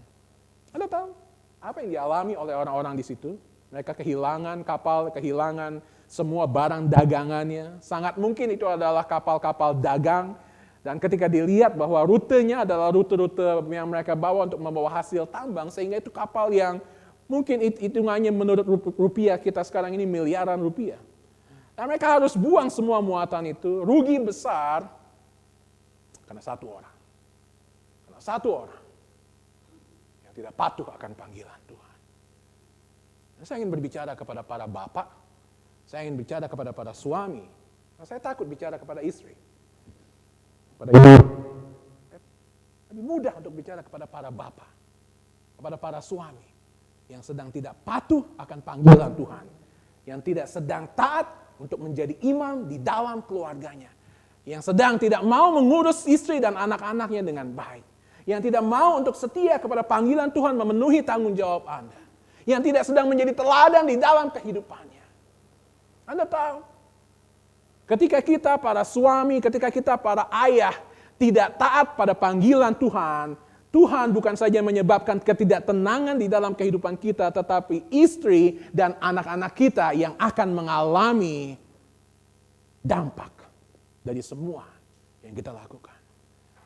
Anda tahu apa yang dialami oleh orang-orang di situ? Mereka kehilangan kapal, kehilangan semua barang dagangannya. Sangat mungkin itu adalah kapal-kapal dagang. Dan ketika dilihat bahwa rutenya adalah rute-rute yang mereka bawa untuk membawa hasil tambang, sehingga itu kapal yang mungkin hitungannya menurut rupiah kita sekarang ini miliaran rupiah. Dan mereka harus buang semua muatan itu, rugi besar karena satu orang. Karena satu orang yang tidak patuh akan panggilan Tuhan. Dan saya ingin berbicara kepada para bapak, saya ingin bicara kepada para suami, dan saya takut bicara kepada istri. Kepada ibu. Lebih mudah untuk bicara kepada para bapak, kepada para suami yang sedang tidak patuh akan panggilan Tuhan, yang tidak sedang taat untuk menjadi imam di dalam keluarganya, yang sedang tidak mau mengurus istri dan anak-anaknya dengan baik, yang tidak mau untuk setia kepada panggilan Tuhan memenuhi tanggung jawab Anda, yang tidak sedang menjadi teladan di dalam kehidupannya. Anda tahu, ketika kita para suami, ketika kita para ayah tidak taat pada panggilan Tuhan, Tuhan bukan saja menyebabkan ketidaktenangan di dalam kehidupan kita, tetapi istri dan anak-anak kita yang akan mengalami dampak dari semua yang kita lakukan.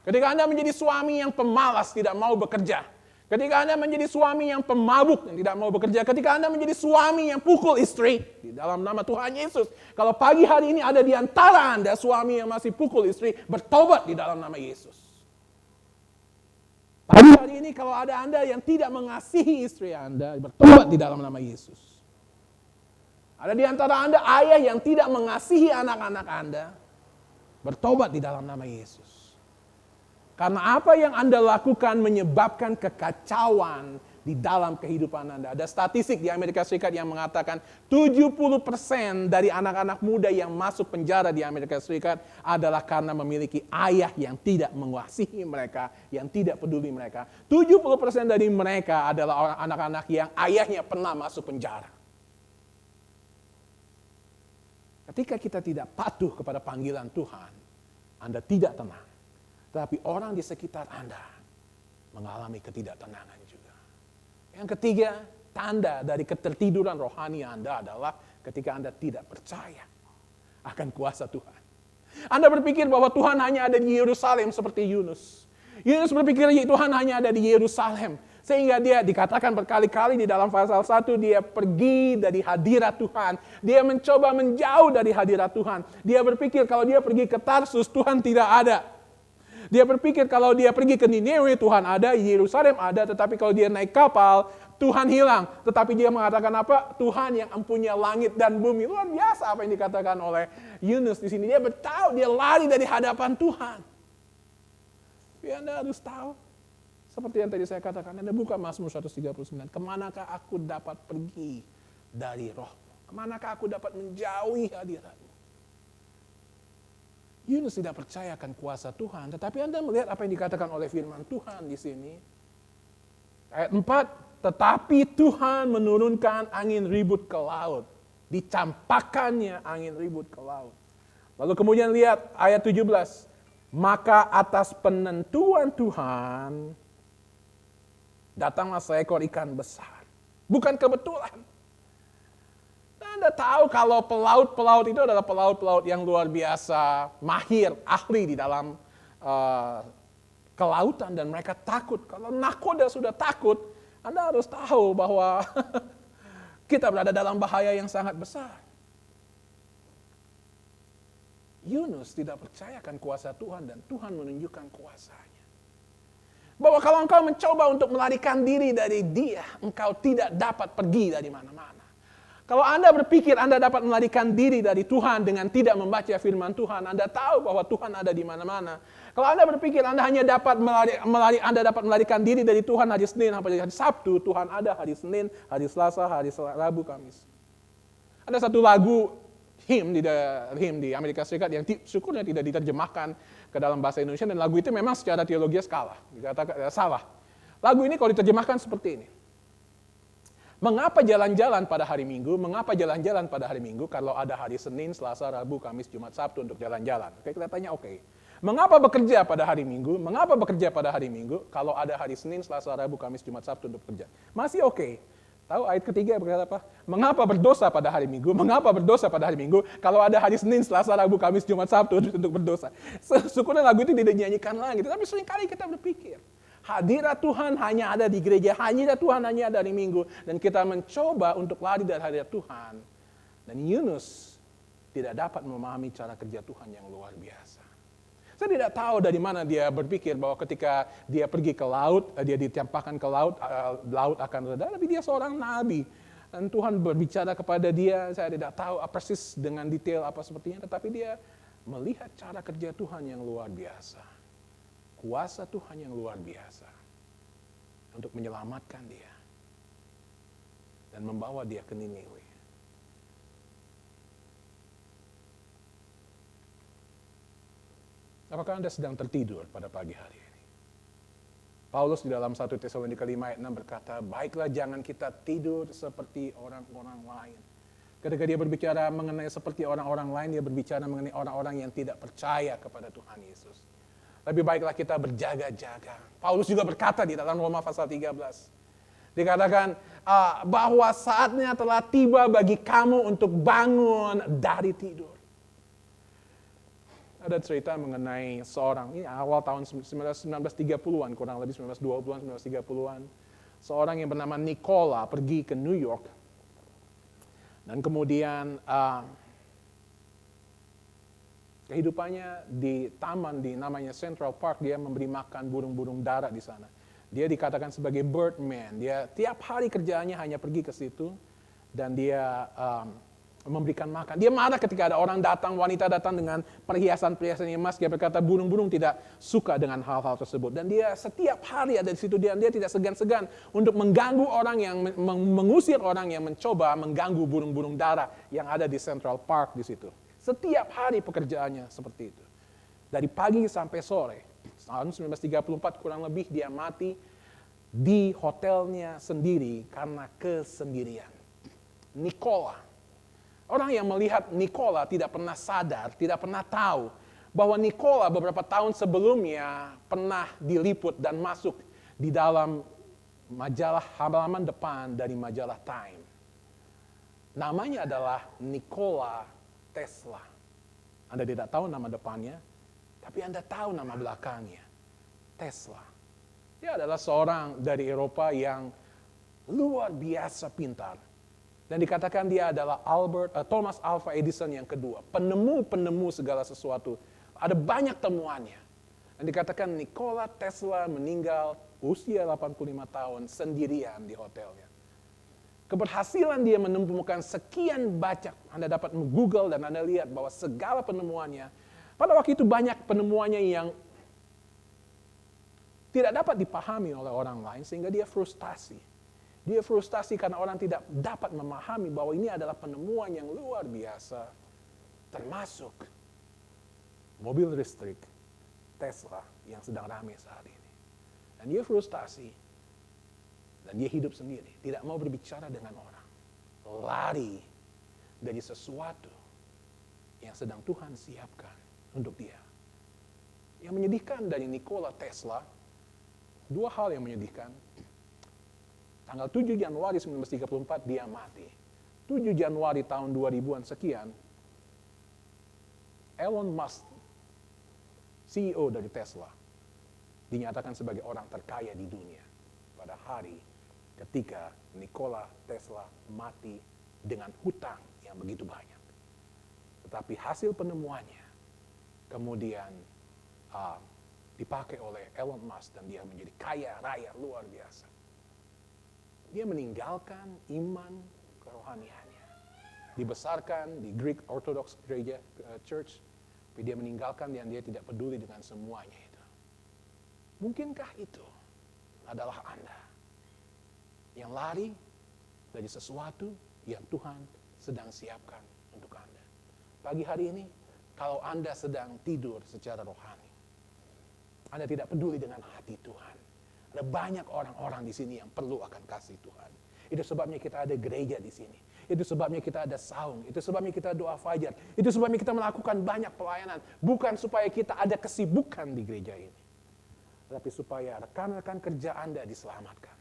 Ketika Anda menjadi suami yang pemalas, tidak mau bekerja. Ketika Anda menjadi suami yang pemabuk, yang tidak mau bekerja. Ketika Anda menjadi suami yang pukul istri, di dalam nama Tuhan Yesus. Kalau pagi hari ini ada di antara Anda suami yang masih pukul istri, bertobat di dalam nama Yesus. Pagi hari ini kalau ada Anda yang tidak mengasihi istri Anda, bertobat di dalam nama Yesus. Ada di antara Anda ayah yang tidak mengasihi anak-anak Anda, bertobat di dalam nama Yesus. Karena apa yang Anda lakukan menyebabkan kekacauan di dalam kehidupan Anda. Ada statistik di Amerika Serikat yang mengatakan 70% dari anak-anak muda yang masuk penjara di Amerika Serikat adalah karena memiliki ayah yang tidak mengasihi mereka, yang tidak peduli mereka. 70% dari mereka adalah anak-anak yang ayahnya pernah masuk penjara. Ketika kita tidak patuh kepada panggilan Tuhan, Anda tidak tenang. Tetapi orang di sekitar Anda mengalami ketidaktenangan juga. Yang ketiga, tanda dari ketertiduran rohani Anda adalah ketika Anda tidak percaya akan kuasa Tuhan. Anda berpikir bahwa Tuhan hanya ada di Yerusalem seperti Yunus. Yunus berpikir Tuhan hanya ada di Yerusalem. Sehingga dia dikatakan berkali-kali di dalam pasal 1, dia pergi dari hadirat Tuhan. Dia mencoba menjauh dari hadirat Tuhan. Dia berpikir kalau dia pergi ke Tarsus, Tuhan tidak ada. Dia berpikir kalau dia pergi ke Niniwe, Tuhan ada, Yerusalem ada, tetapi kalau dia naik kapal, Tuhan hilang. Tetapi dia mengatakan apa? Tuhan yang empunya langit dan bumi. Luar biasa apa yang dikatakan oleh Yunus di sini. Dia bertahu, dia lari dari hadapan Tuhan. Tapi Anda harus tahu, seperti yang tadi saya katakan, Anda buka Mazmur 139. Kemanakah aku dapat pergi dari roh-Mu? Kemanakah aku dapat menjauhi hadirat-Mu? Yunus tidak percaya akan kuasa Tuhan, tetapi Anda melihat apa yang dikatakan oleh firman Tuhan di sini. Ayat 4, tetapi Tuhan menurunkan angin ribut ke laut. Dicampakkannya angin ribut ke laut. Lalu kemudian lihat ayat 17. Maka atas penentuan Tuhan, datanglah seekor ikan besar. Bukan kebetulan. Anda tahu kalau pelaut-pelaut itu adalah pelaut-pelaut yang luar biasa, mahir, ahli di dalam kelautan, dan mereka takut. Kalau nakoda sudah takut, Anda harus tahu bahwa kita berada dalam bahaya yang sangat besar. Yunus tidak percayakan kuasa Tuhan dan Tuhan menunjukkan kuasanya. Bahwa kalau engkau mencoba untuk melarikan diri dari Dia, engkau tidak dapat pergi dari mana-mana. Kalau Anda berpikir Anda dapat melarikan diri dari Tuhan dengan tidak membaca firman Tuhan, Anda tahu bahwa Tuhan ada di mana-mana. Kalau Anda berpikir Anda hanya dapat melarikan diri dari Tuhan hari Senin sampai hari Sabtu, Tuhan ada hari Senin, hari Selasa, hari Rabu, Kamis. Ada satu lagu him di Amerika Serikat yang syukurnya tidak diterjemahkan ke dalam bahasa Indonesia, dan lagu itu memang secara teologi salah. Lagu ini kalau diterjemahkan seperti ini. Mengapa jalan-jalan pada hari Minggu? Mengapa jalan-jalan pada hari Minggu kalau ada hari Senin, Selasa, Rabu, Kamis, Jumat, Sabtu untuk jalan-jalan? Oke, kita tanya oke. Mengapa bekerja pada hari Minggu? Mengapa bekerja pada hari Minggu kalau ada hari Senin, Selasa, Rabu, Kamis, Jumat, Sabtu untuk bekerja? Masih oke. Tahu ayat ketiga berkata apa? Mengapa berdosa pada hari Minggu? Mengapa berdosa pada hari Minggu kalau ada hari Senin, Selasa, Rabu, Kamis, Jumat, Sabtu untuk berdosa? Syukurnya lagu itu tidak dinyanyikan lagi. Tapi seringkali kita berpikir, hadirat Tuhan hanya ada di gereja, hadirat Tuhan hanya ada di Minggu. Dan kita mencoba untuk lari dari hadirat Tuhan. Dan Yunus tidak dapat memahami cara kerja Tuhan yang luar biasa. Saya tidak tahu dari mana dia berpikir bahwa ketika dia pergi ke laut, dia ditimpahkan ke laut, laut akan reda. Tapi dia seorang nabi. Dan Tuhan berbicara kepada dia, saya tidak tahu persis dengan detail apa sepertinya. Tetapi dia melihat cara kerja Tuhan yang luar biasa. Kuasa Tuhan yang luar biasa untuk menyelamatkan dia dan membawa dia ke Niniwe. Apakah Anda sedang tertidur pada pagi hari ini? Paulus di dalam 1 Tesalonika 5 ayat 6 berkata, baiklah jangan kita tidur seperti orang-orang lain. Ketika dia berbicara mengenai seperti orang-orang lain, dia berbicara mengenai orang-orang yang tidak percaya kepada Tuhan Yesus. Lebih baiklah kita berjaga-jaga. Paulus juga berkata di dalam Roma pasal 13. Dikatakan bahwa saatnya telah tiba bagi kamu untuk bangun dari tidur. Ada cerita mengenai seorang, ini awal tahun 1930-an, kurang lebih 1920-an, 1930-an. Seorang yang bernama Nikola pergi ke New York. Dan kemudian kehidupannya di taman di namanya Central Park, dia memberi makan burung-burung dara di sana. Dia dikatakan sebagai birdman. Dia tiap hari kerjaannya hanya pergi ke situ dan dia memberikan makan. Dia marah ketika ada orang datang, wanita datang dengan perhiasan-perhiasan emas. Dia berkata burung-burung tidak suka dengan hal-hal tersebut. Dan dia setiap hari ada di situ dan dia tidak segan-segan untuk mengganggu orang yang mengusir orang yang mencoba mengganggu burung-burung dara yang ada di Central Park di situ. Setiap hari pekerjaannya seperti itu. Dari pagi sampai sore. Tahun 1934 kurang lebih dia mati di hotelnya sendiri karena kesendirian. Nikola. Orang yang melihat Nikola tidak pernah sadar, tidak pernah tahu bahwa Nikola beberapa tahun sebelumnya pernah diliput dan masuk di dalam majalah halaman depan dari majalah Time. Namanya adalah Nikola Tesla. Anda tidak tahu nama depannya, tapi Anda tahu nama belakangnya. Tesla. Dia adalah seorang dari Eropa yang luar biasa pintar. Dan dikatakan dia adalah Thomas Alva Edison yang kedua. Penemu segala sesuatu. Ada banyak temuannya. Dan dikatakan Nikola Tesla meninggal usia 85 tahun sendirian di hotelnya. Keberhasilan dia menemukan sekian banyak. Anda dapat Google dan Anda lihat bahwa segala penemuannya. Pada waktu itu banyak penemuannya yang tidak dapat dipahami oleh orang lain sehingga dia frustasi. Dia frustasi karena orang tidak dapat memahami bahwa ini adalah penemuan yang luar biasa. Termasuk mobil listrik Tesla yang sedang ramai saat ini. Dan dia frustasi. Dan dia hidup sendiri. Tidak mau berbicara dengan orang. Lari dari sesuatu yang sedang Tuhan siapkan untuk dia. Yang menyedihkan dari Nikola Tesla, dua hal yang menyedihkan. Tanggal 7 Januari 1934 dia mati. 7 Januari tahun 2000-an sekian, Elon Musk, CEO dari Tesla, dinyatakan sebagai orang terkaya di dunia pada hari ketika Nikola Tesla mati dengan hutang yang begitu banyak. Tetapi hasil penemuannya kemudian dipakai oleh Elon Musk dan dia menjadi kaya raya luar biasa. Dia meninggalkan iman kerohaniannya. Dibesarkan di Greek Orthodox Gereja Church, tapi dia meninggalkan dan dia tidak peduli dengan semuanya itu. Mungkinkah itu adalah Anda yang lari dari sesuatu yang Tuhan sedang siapkan untuk Anda? Pagi hari ini, kalau Anda sedang tidur secara rohani, Anda tidak peduli dengan hati Tuhan. Ada banyak orang-orang di sini yang perlu akan kasih Tuhan. Itu sebabnya kita ada gereja di sini. Itu sebabnya kita ada saung. Itu sebabnya kita doa fajar. Itu sebabnya kita melakukan banyak pelayanan. Bukan supaya kita ada kesibukan di gereja ini. Tetapi supaya rekan-rekan kerja Anda diselamatkan.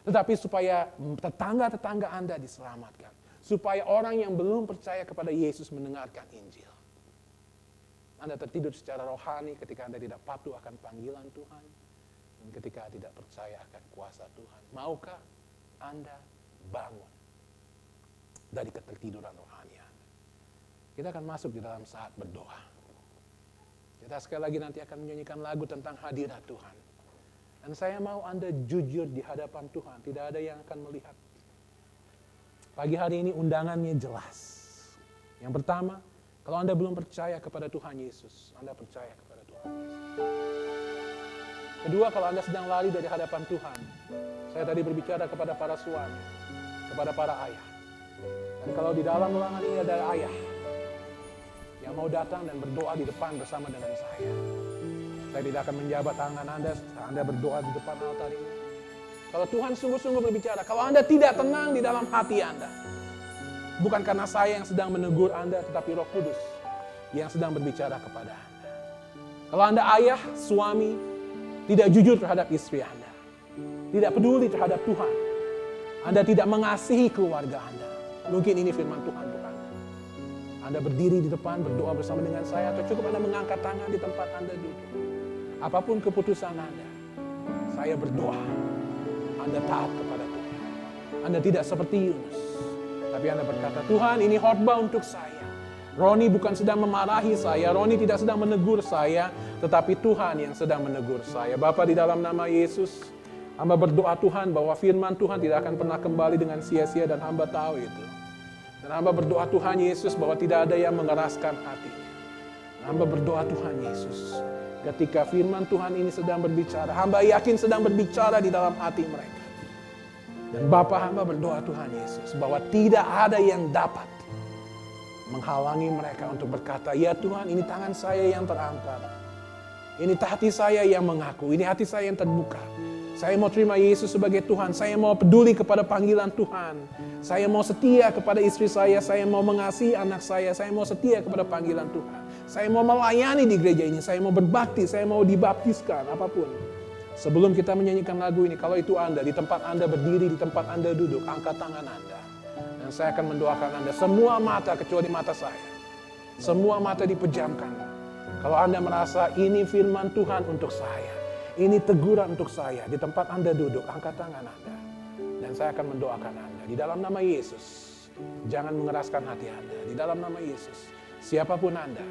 Tetapi supaya tetangga-tetangga Anda diselamatkan. Supaya orang yang belum percaya kepada Yesus mendengarkan Injil. Anda tertidur secara rohani ketika Anda tidak patuh akan panggilan Tuhan. Dan ketika tidak percaya akan kuasa Tuhan. Maukah Anda bangun dari ketertiduran rohani Anda? Kita akan masuk di dalam saat berdoa. Kita sekali lagi nanti akan menyanyikan lagu tentang hadirat Tuhan. Dan saya mau Anda jujur di hadapan Tuhan. Tidak ada yang akan melihat. Pagi hari ini undangannya jelas. Yang pertama, kalau Anda belum percaya kepada Tuhan Yesus, Anda percaya kepada Tuhan Yesus. Kedua, kalau Anda sedang lari dari hadapan Tuhan, saya tadi berbicara kepada para suami, kepada para ayah. Dan kalau di dalam ruangan ini ada ayah yang mau datang dan berdoa di depan bersama dengan saya tidak akan menjabat tangan Anda berdoa di depan altar ini. Kalau Tuhan sungguh-sungguh berbicara, kalau Anda tidak tenang di dalam hati Anda, bukan karena saya yang sedang menegur Anda, tetapi Roh Kudus yang sedang berbicara kepada Anda. Kalau Anda ayah, suami, tidak jujur terhadap istri Anda, tidak peduli terhadap Tuhan, Anda tidak mengasihi keluarga Anda, mungkin ini firman Tuhan untuk Anda. Anda berdiri di depan, berdoa bersama dengan saya, atau cukup Anda mengangkat tangan di tempat Anda duduk. Apapun keputusan Anda, saya berdoa, Anda taat kepada Tuhan. Anda tidak seperti Yunus, tapi Anda berkata, Tuhan ini khotbah untuk saya. Roni bukan sedang memarahi saya, Roni tidak sedang menegur saya, tetapi Tuhan yang sedang menegur saya. Bapa, di dalam nama Yesus, hamba berdoa Tuhan bahwa firman Tuhan tidak akan pernah kembali dengan sia-sia dan hamba tahu itu. Dan hamba berdoa Tuhan Yesus bahwa tidak ada yang mengeraskan hatinya. Hamba berdoa Tuhan Yesus, ketika firman Tuhan ini sedang berbicara, hamba yakin sedang berbicara di dalam hati mereka. Dan Bapa, hamba berdoa Tuhan Yesus bahwa tidak ada yang dapat menghalangi mereka untuk berkata, ya Tuhan, ini tangan saya yang terangkat. Ini hati saya yang mengaku, ini hati saya yang terbuka. Saya mau terima Yesus sebagai Tuhan, saya mau peduli kepada panggilan Tuhan. Saya mau setia kepada istri saya mau mengasihi anak saya mau setia kepada panggilan Tuhan. Saya mau melayani di gereja ini, saya mau berbakti, saya mau dibaptiskan, apapun. Sebelum kita menyanyikan lagu ini, kalau itu Anda, di tempat Anda berdiri, di tempat Anda duduk, angkat tangan Anda. Dan saya akan mendoakan Anda, semua mata kecuali mata saya. Semua mata dipejamkan. Kalau Anda merasa ini firman Tuhan untuk saya, ini teguran untuk saya, di tempat Anda duduk, angkat tangan Anda. Dan saya akan mendoakan Anda. Di dalam nama Yesus, jangan mengeraskan hati Anda. Di dalam nama Yesus, siapapun Anda,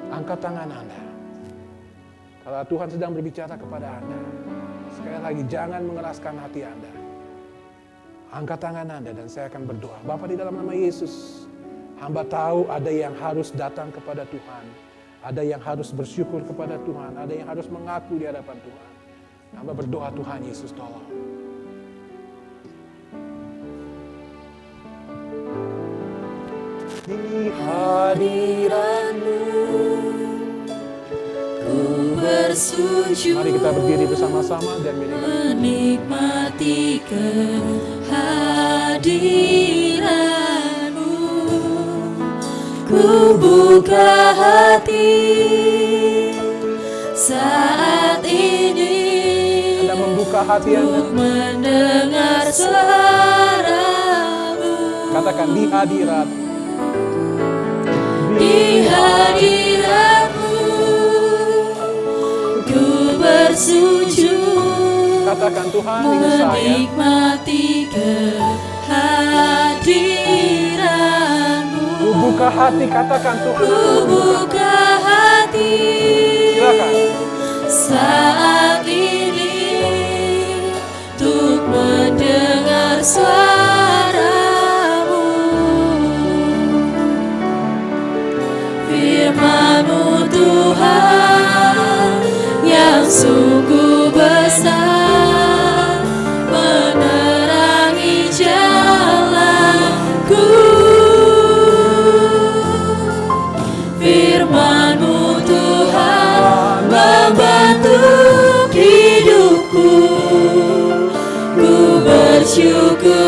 angkat tangan Anda. Kalau Tuhan sedang berbicara kepada Anda, sekali lagi jangan mengeraskan hati Anda. Angkat tangan Anda dan saya akan berdoa. Bapa, di dalam nama Yesus, hamba tahu ada yang harus datang kepada Tuhan. Ada yang harus bersyukur kepada Tuhan. Ada yang harus mengaku di hadapan Tuhan. Hamba berdoa Tuhan Yesus, tolong. Di hadirat-Mu ku bersujud. Mari kita berdiri bersama-sama dan menikmati kehadiran-Mu. Ku buka hati saat ini. Anda membuka hati Anda untuk mendengar suara-Mu. Katakan di hadirat. Di hadirat-Mu ku bersujud. Katakan Tuhan, ini saya menikmati kehadiran-Mu. Ku buka hati, katakan Tuhan. Ku buka hati. Silakan. Saat ini untuk mendengar suara-Mu. Firman-Mu Tuhan yang sungguh besar, menerangi jalanku. Firman-Mu Tuhan membantu hidupku. Ku bersyukur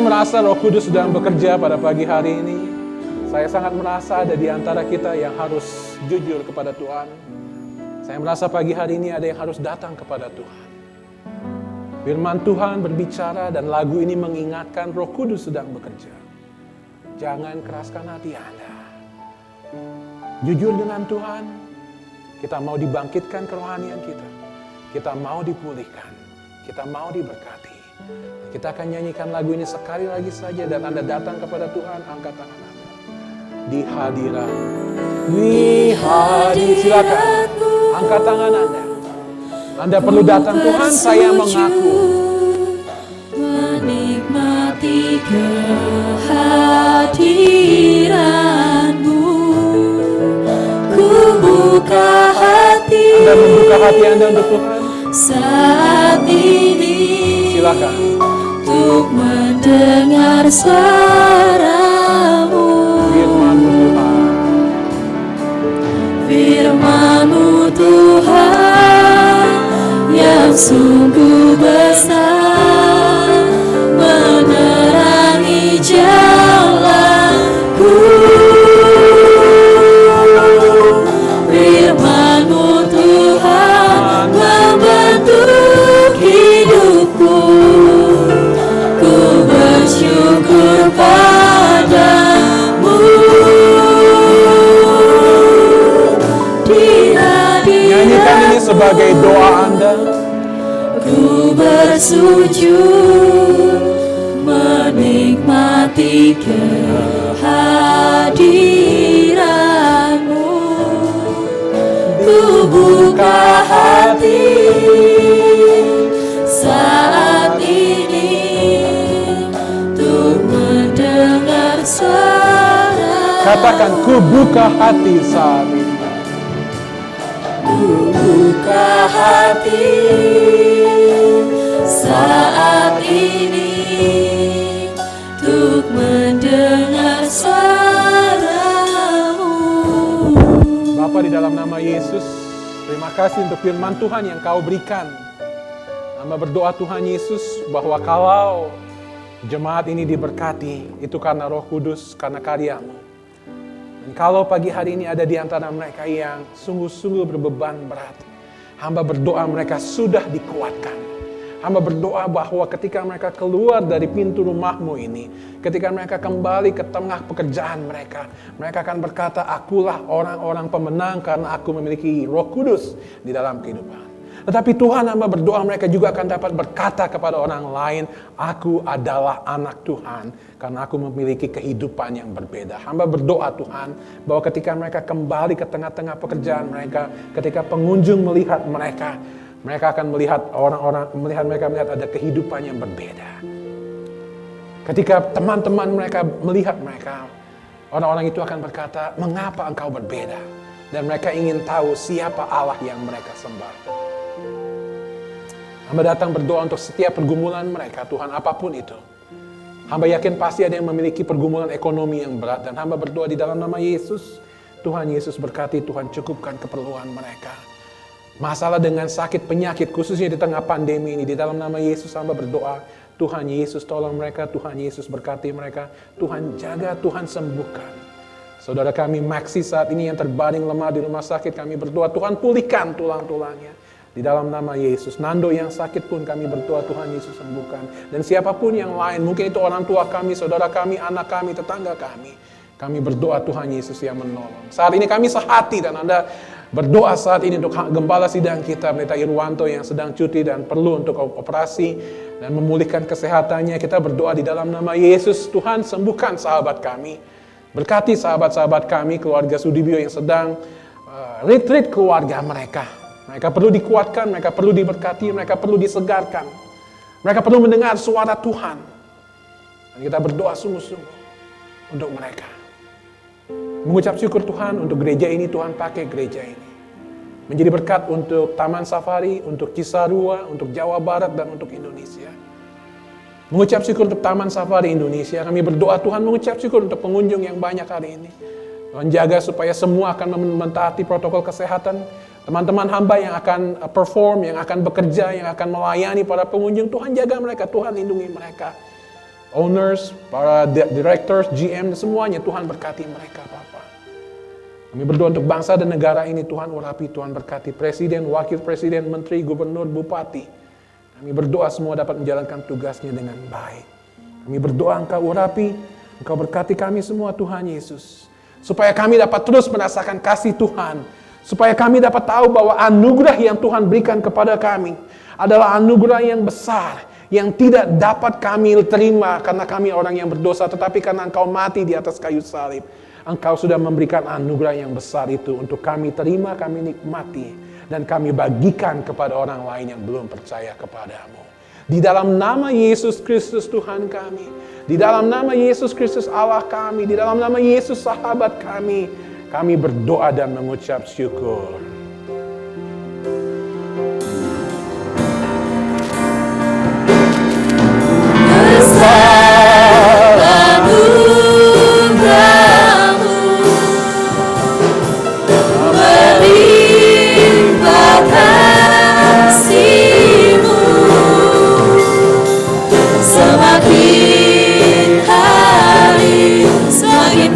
merasa Roh Kudus sedang bekerja pada pagi hari ini. Saya sangat merasa ada di antara kita yang harus jujur kepada Tuhan. Saya merasa pagi hari ini ada yang harus datang kepada Tuhan. Firman Tuhan berbicara dan lagu ini mengingatkan Roh Kudus sedang bekerja. Jangan keraskan hati Anda. Jujur dengan Tuhan, kita mau dibangkitkan kerohanian kita. Kita mau dipulihkan. Kita mau diberkati. Kita akan nyanyikan lagu ini sekali lagi saja dan Anda datang kepada Tuhan, angkat tangan Anda. Di hadirat. Silakan. Angkat tangan Anda. Anda perlu datang, Tuhan, saya mengaku. Menikmati kehadiran-Mu. Ku buka hati. Anda membuka hati Anda untuk Tuhan. Saat ini. Silakan. Untuk mendengar suara-Mu. Firman-Mu Tuhan. Firman-Mu Tuhan yang sungguh besar, menerangi jalanku. Firman-Mu Tuhan membentuk hidupku. Ku bersyukur padamu. Nyanyikan ini sebagai doa Anda. Ku bersujud menikmati kehadiran-Mu. Ku buka hati saat ini untuk mendengar suara. Katakan, ku buka hati saat ini. Ku buka hati saat ini untuk mendengar suara-Mu. Bapa, di dalam nama Yesus, terima kasih untuk firman Tuhan yang Kau berikan. Hamba berdoa Tuhan Yesus bahwa kalau jemaat ini diberkati, itu karena Roh Kudus, karena karya-Mu. Dan kalau pagi hari ini ada di antara mereka yang sungguh-sungguh berbeban berat, hamba berdoa mereka sudah dikuatkan. Hamba berdoa bahwa ketika mereka keluar dari pintu rumah-Mu ini, ketika mereka kembali ke tengah pekerjaan mereka, mereka akan berkata, akulah orang-orang pemenang karena aku memiliki Roh Kudus di dalam kehidupan. Tetapi Tuhan, hamba berdoa mereka juga akan dapat berkata kepada orang lain, aku adalah anak Tuhan karena aku memiliki kehidupan yang berbeda. Hamba berdoa Tuhan bahwa ketika mereka kembali ke tengah-tengah pekerjaan mereka, ketika pengunjung melihat mereka, mereka akan melihat mereka melihat ada kehidupan yang berbeda. Ketika teman-teman mereka melihat mereka, orang-orang itu akan berkata, mengapa engkau berbeda? Dan mereka ingin tahu siapa Allah yang mereka sembah. Hamba datang berdoa untuk setiap pergumulan mereka, Tuhan, apapun itu. Hamba yakin pasti ada yang memiliki pergumulan ekonomi yang berat. Dan hamba berdoa di dalam nama Yesus, Tuhan Yesus berkati, Tuhan cukupkan keperluan mereka. Masalah dengan sakit penyakit, khususnya di tengah pandemi ini, di dalam nama Yesus hamba berdoa, Tuhan Yesus tolong mereka, Tuhan Yesus berkati mereka, Tuhan jaga, Tuhan sembuhkan. Saudara kami Maxi saat ini yang terbaring lemah di rumah sakit, kami berdoa, Tuhan pulihkan tulang-tulangnya. Di dalam nama Yesus, Nando yang sakit pun kami berdoa, Tuhan Yesus sembuhkan. Dan siapapun yang lain, mungkin itu orang tua kami, saudara kami, anak kami, tetangga kami. Kami berdoa Tuhan Yesus yang menolong. Saat ini kami sehati dan Anda berdoa saat ini untuk Gembala Sidang kita, Pendeta Irwanto yang sedang cuti dan perlu untuk operasi dan memulihkan kesehatannya. Kita berdoa di dalam nama Yesus, Tuhan sembuhkan sahabat kami. Berkati sahabat-sahabat kami, keluarga Sudibyo yang sedang retreat keluarga mereka. Mereka perlu dikuatkan, mereka perlu diberkati, mereka perlu disegarkan. Mereka perlu mendengar suara Tuhan. Dan kita berdoa sungguh-sungguh untuk mereka. Mengucap syukur Tuhan untuk gereja ini, Tuhan pakai gereja ini. Menjadi berkat untuk Taman Safari, untuk Cisarua, untuk Jawa Barat, dan untuk Indonesia. Mengucap syukur untuk Taman Safari Indonesia. Kami berdoa Tuhan mengucap syukur untuk pengunjung yang banyak hari ini. Tuhan jaga supaya semua akan mentaati protokol kesehatan. Teman-teman hamba yang akan perform, yang akan bekerja, yang akan melayani para pengunjung, Tuhan jaga mereka, Tuhan lindungi mereka. owners, para directors, GM, semuanya Tuhan berkati mereka Bapa. Kami berdoa untuk bangsa dan negara ini Tuhan urapi, Tuhan berkati presiden, wakil presiden, menteri, gubernur, bupati. Kami berdoa semua dapat menjalankan tugasnya dengan baik. Kami berdoa Engkau urapi, Engkau berkati kami semua Tuhan Yesus. Supaya kami dapat terus merasakan kasih Tuhan. Supaya kami dapat tahu bahwa anugerah yang Tuhan berikan kepada kami adalah anugerah yang besar, yang tidak dapat kami terima karena kami orang yang berdosa, tetapi karena Engkau mati di atas kayu salib. Engkau sudah memberikan anugerah yang besar itu untuk kami terima, kami nikmati, dan kami bagikan kepada orang lain yang belum percaya kepadamu. Di dalam nama Yesus Kristus Tuhan kami, di dalam nama Yesus Kristus Allah kami, di dalam nama Yesus sahabat kami berdoa dan mengucap syukur. Semakin hari semakin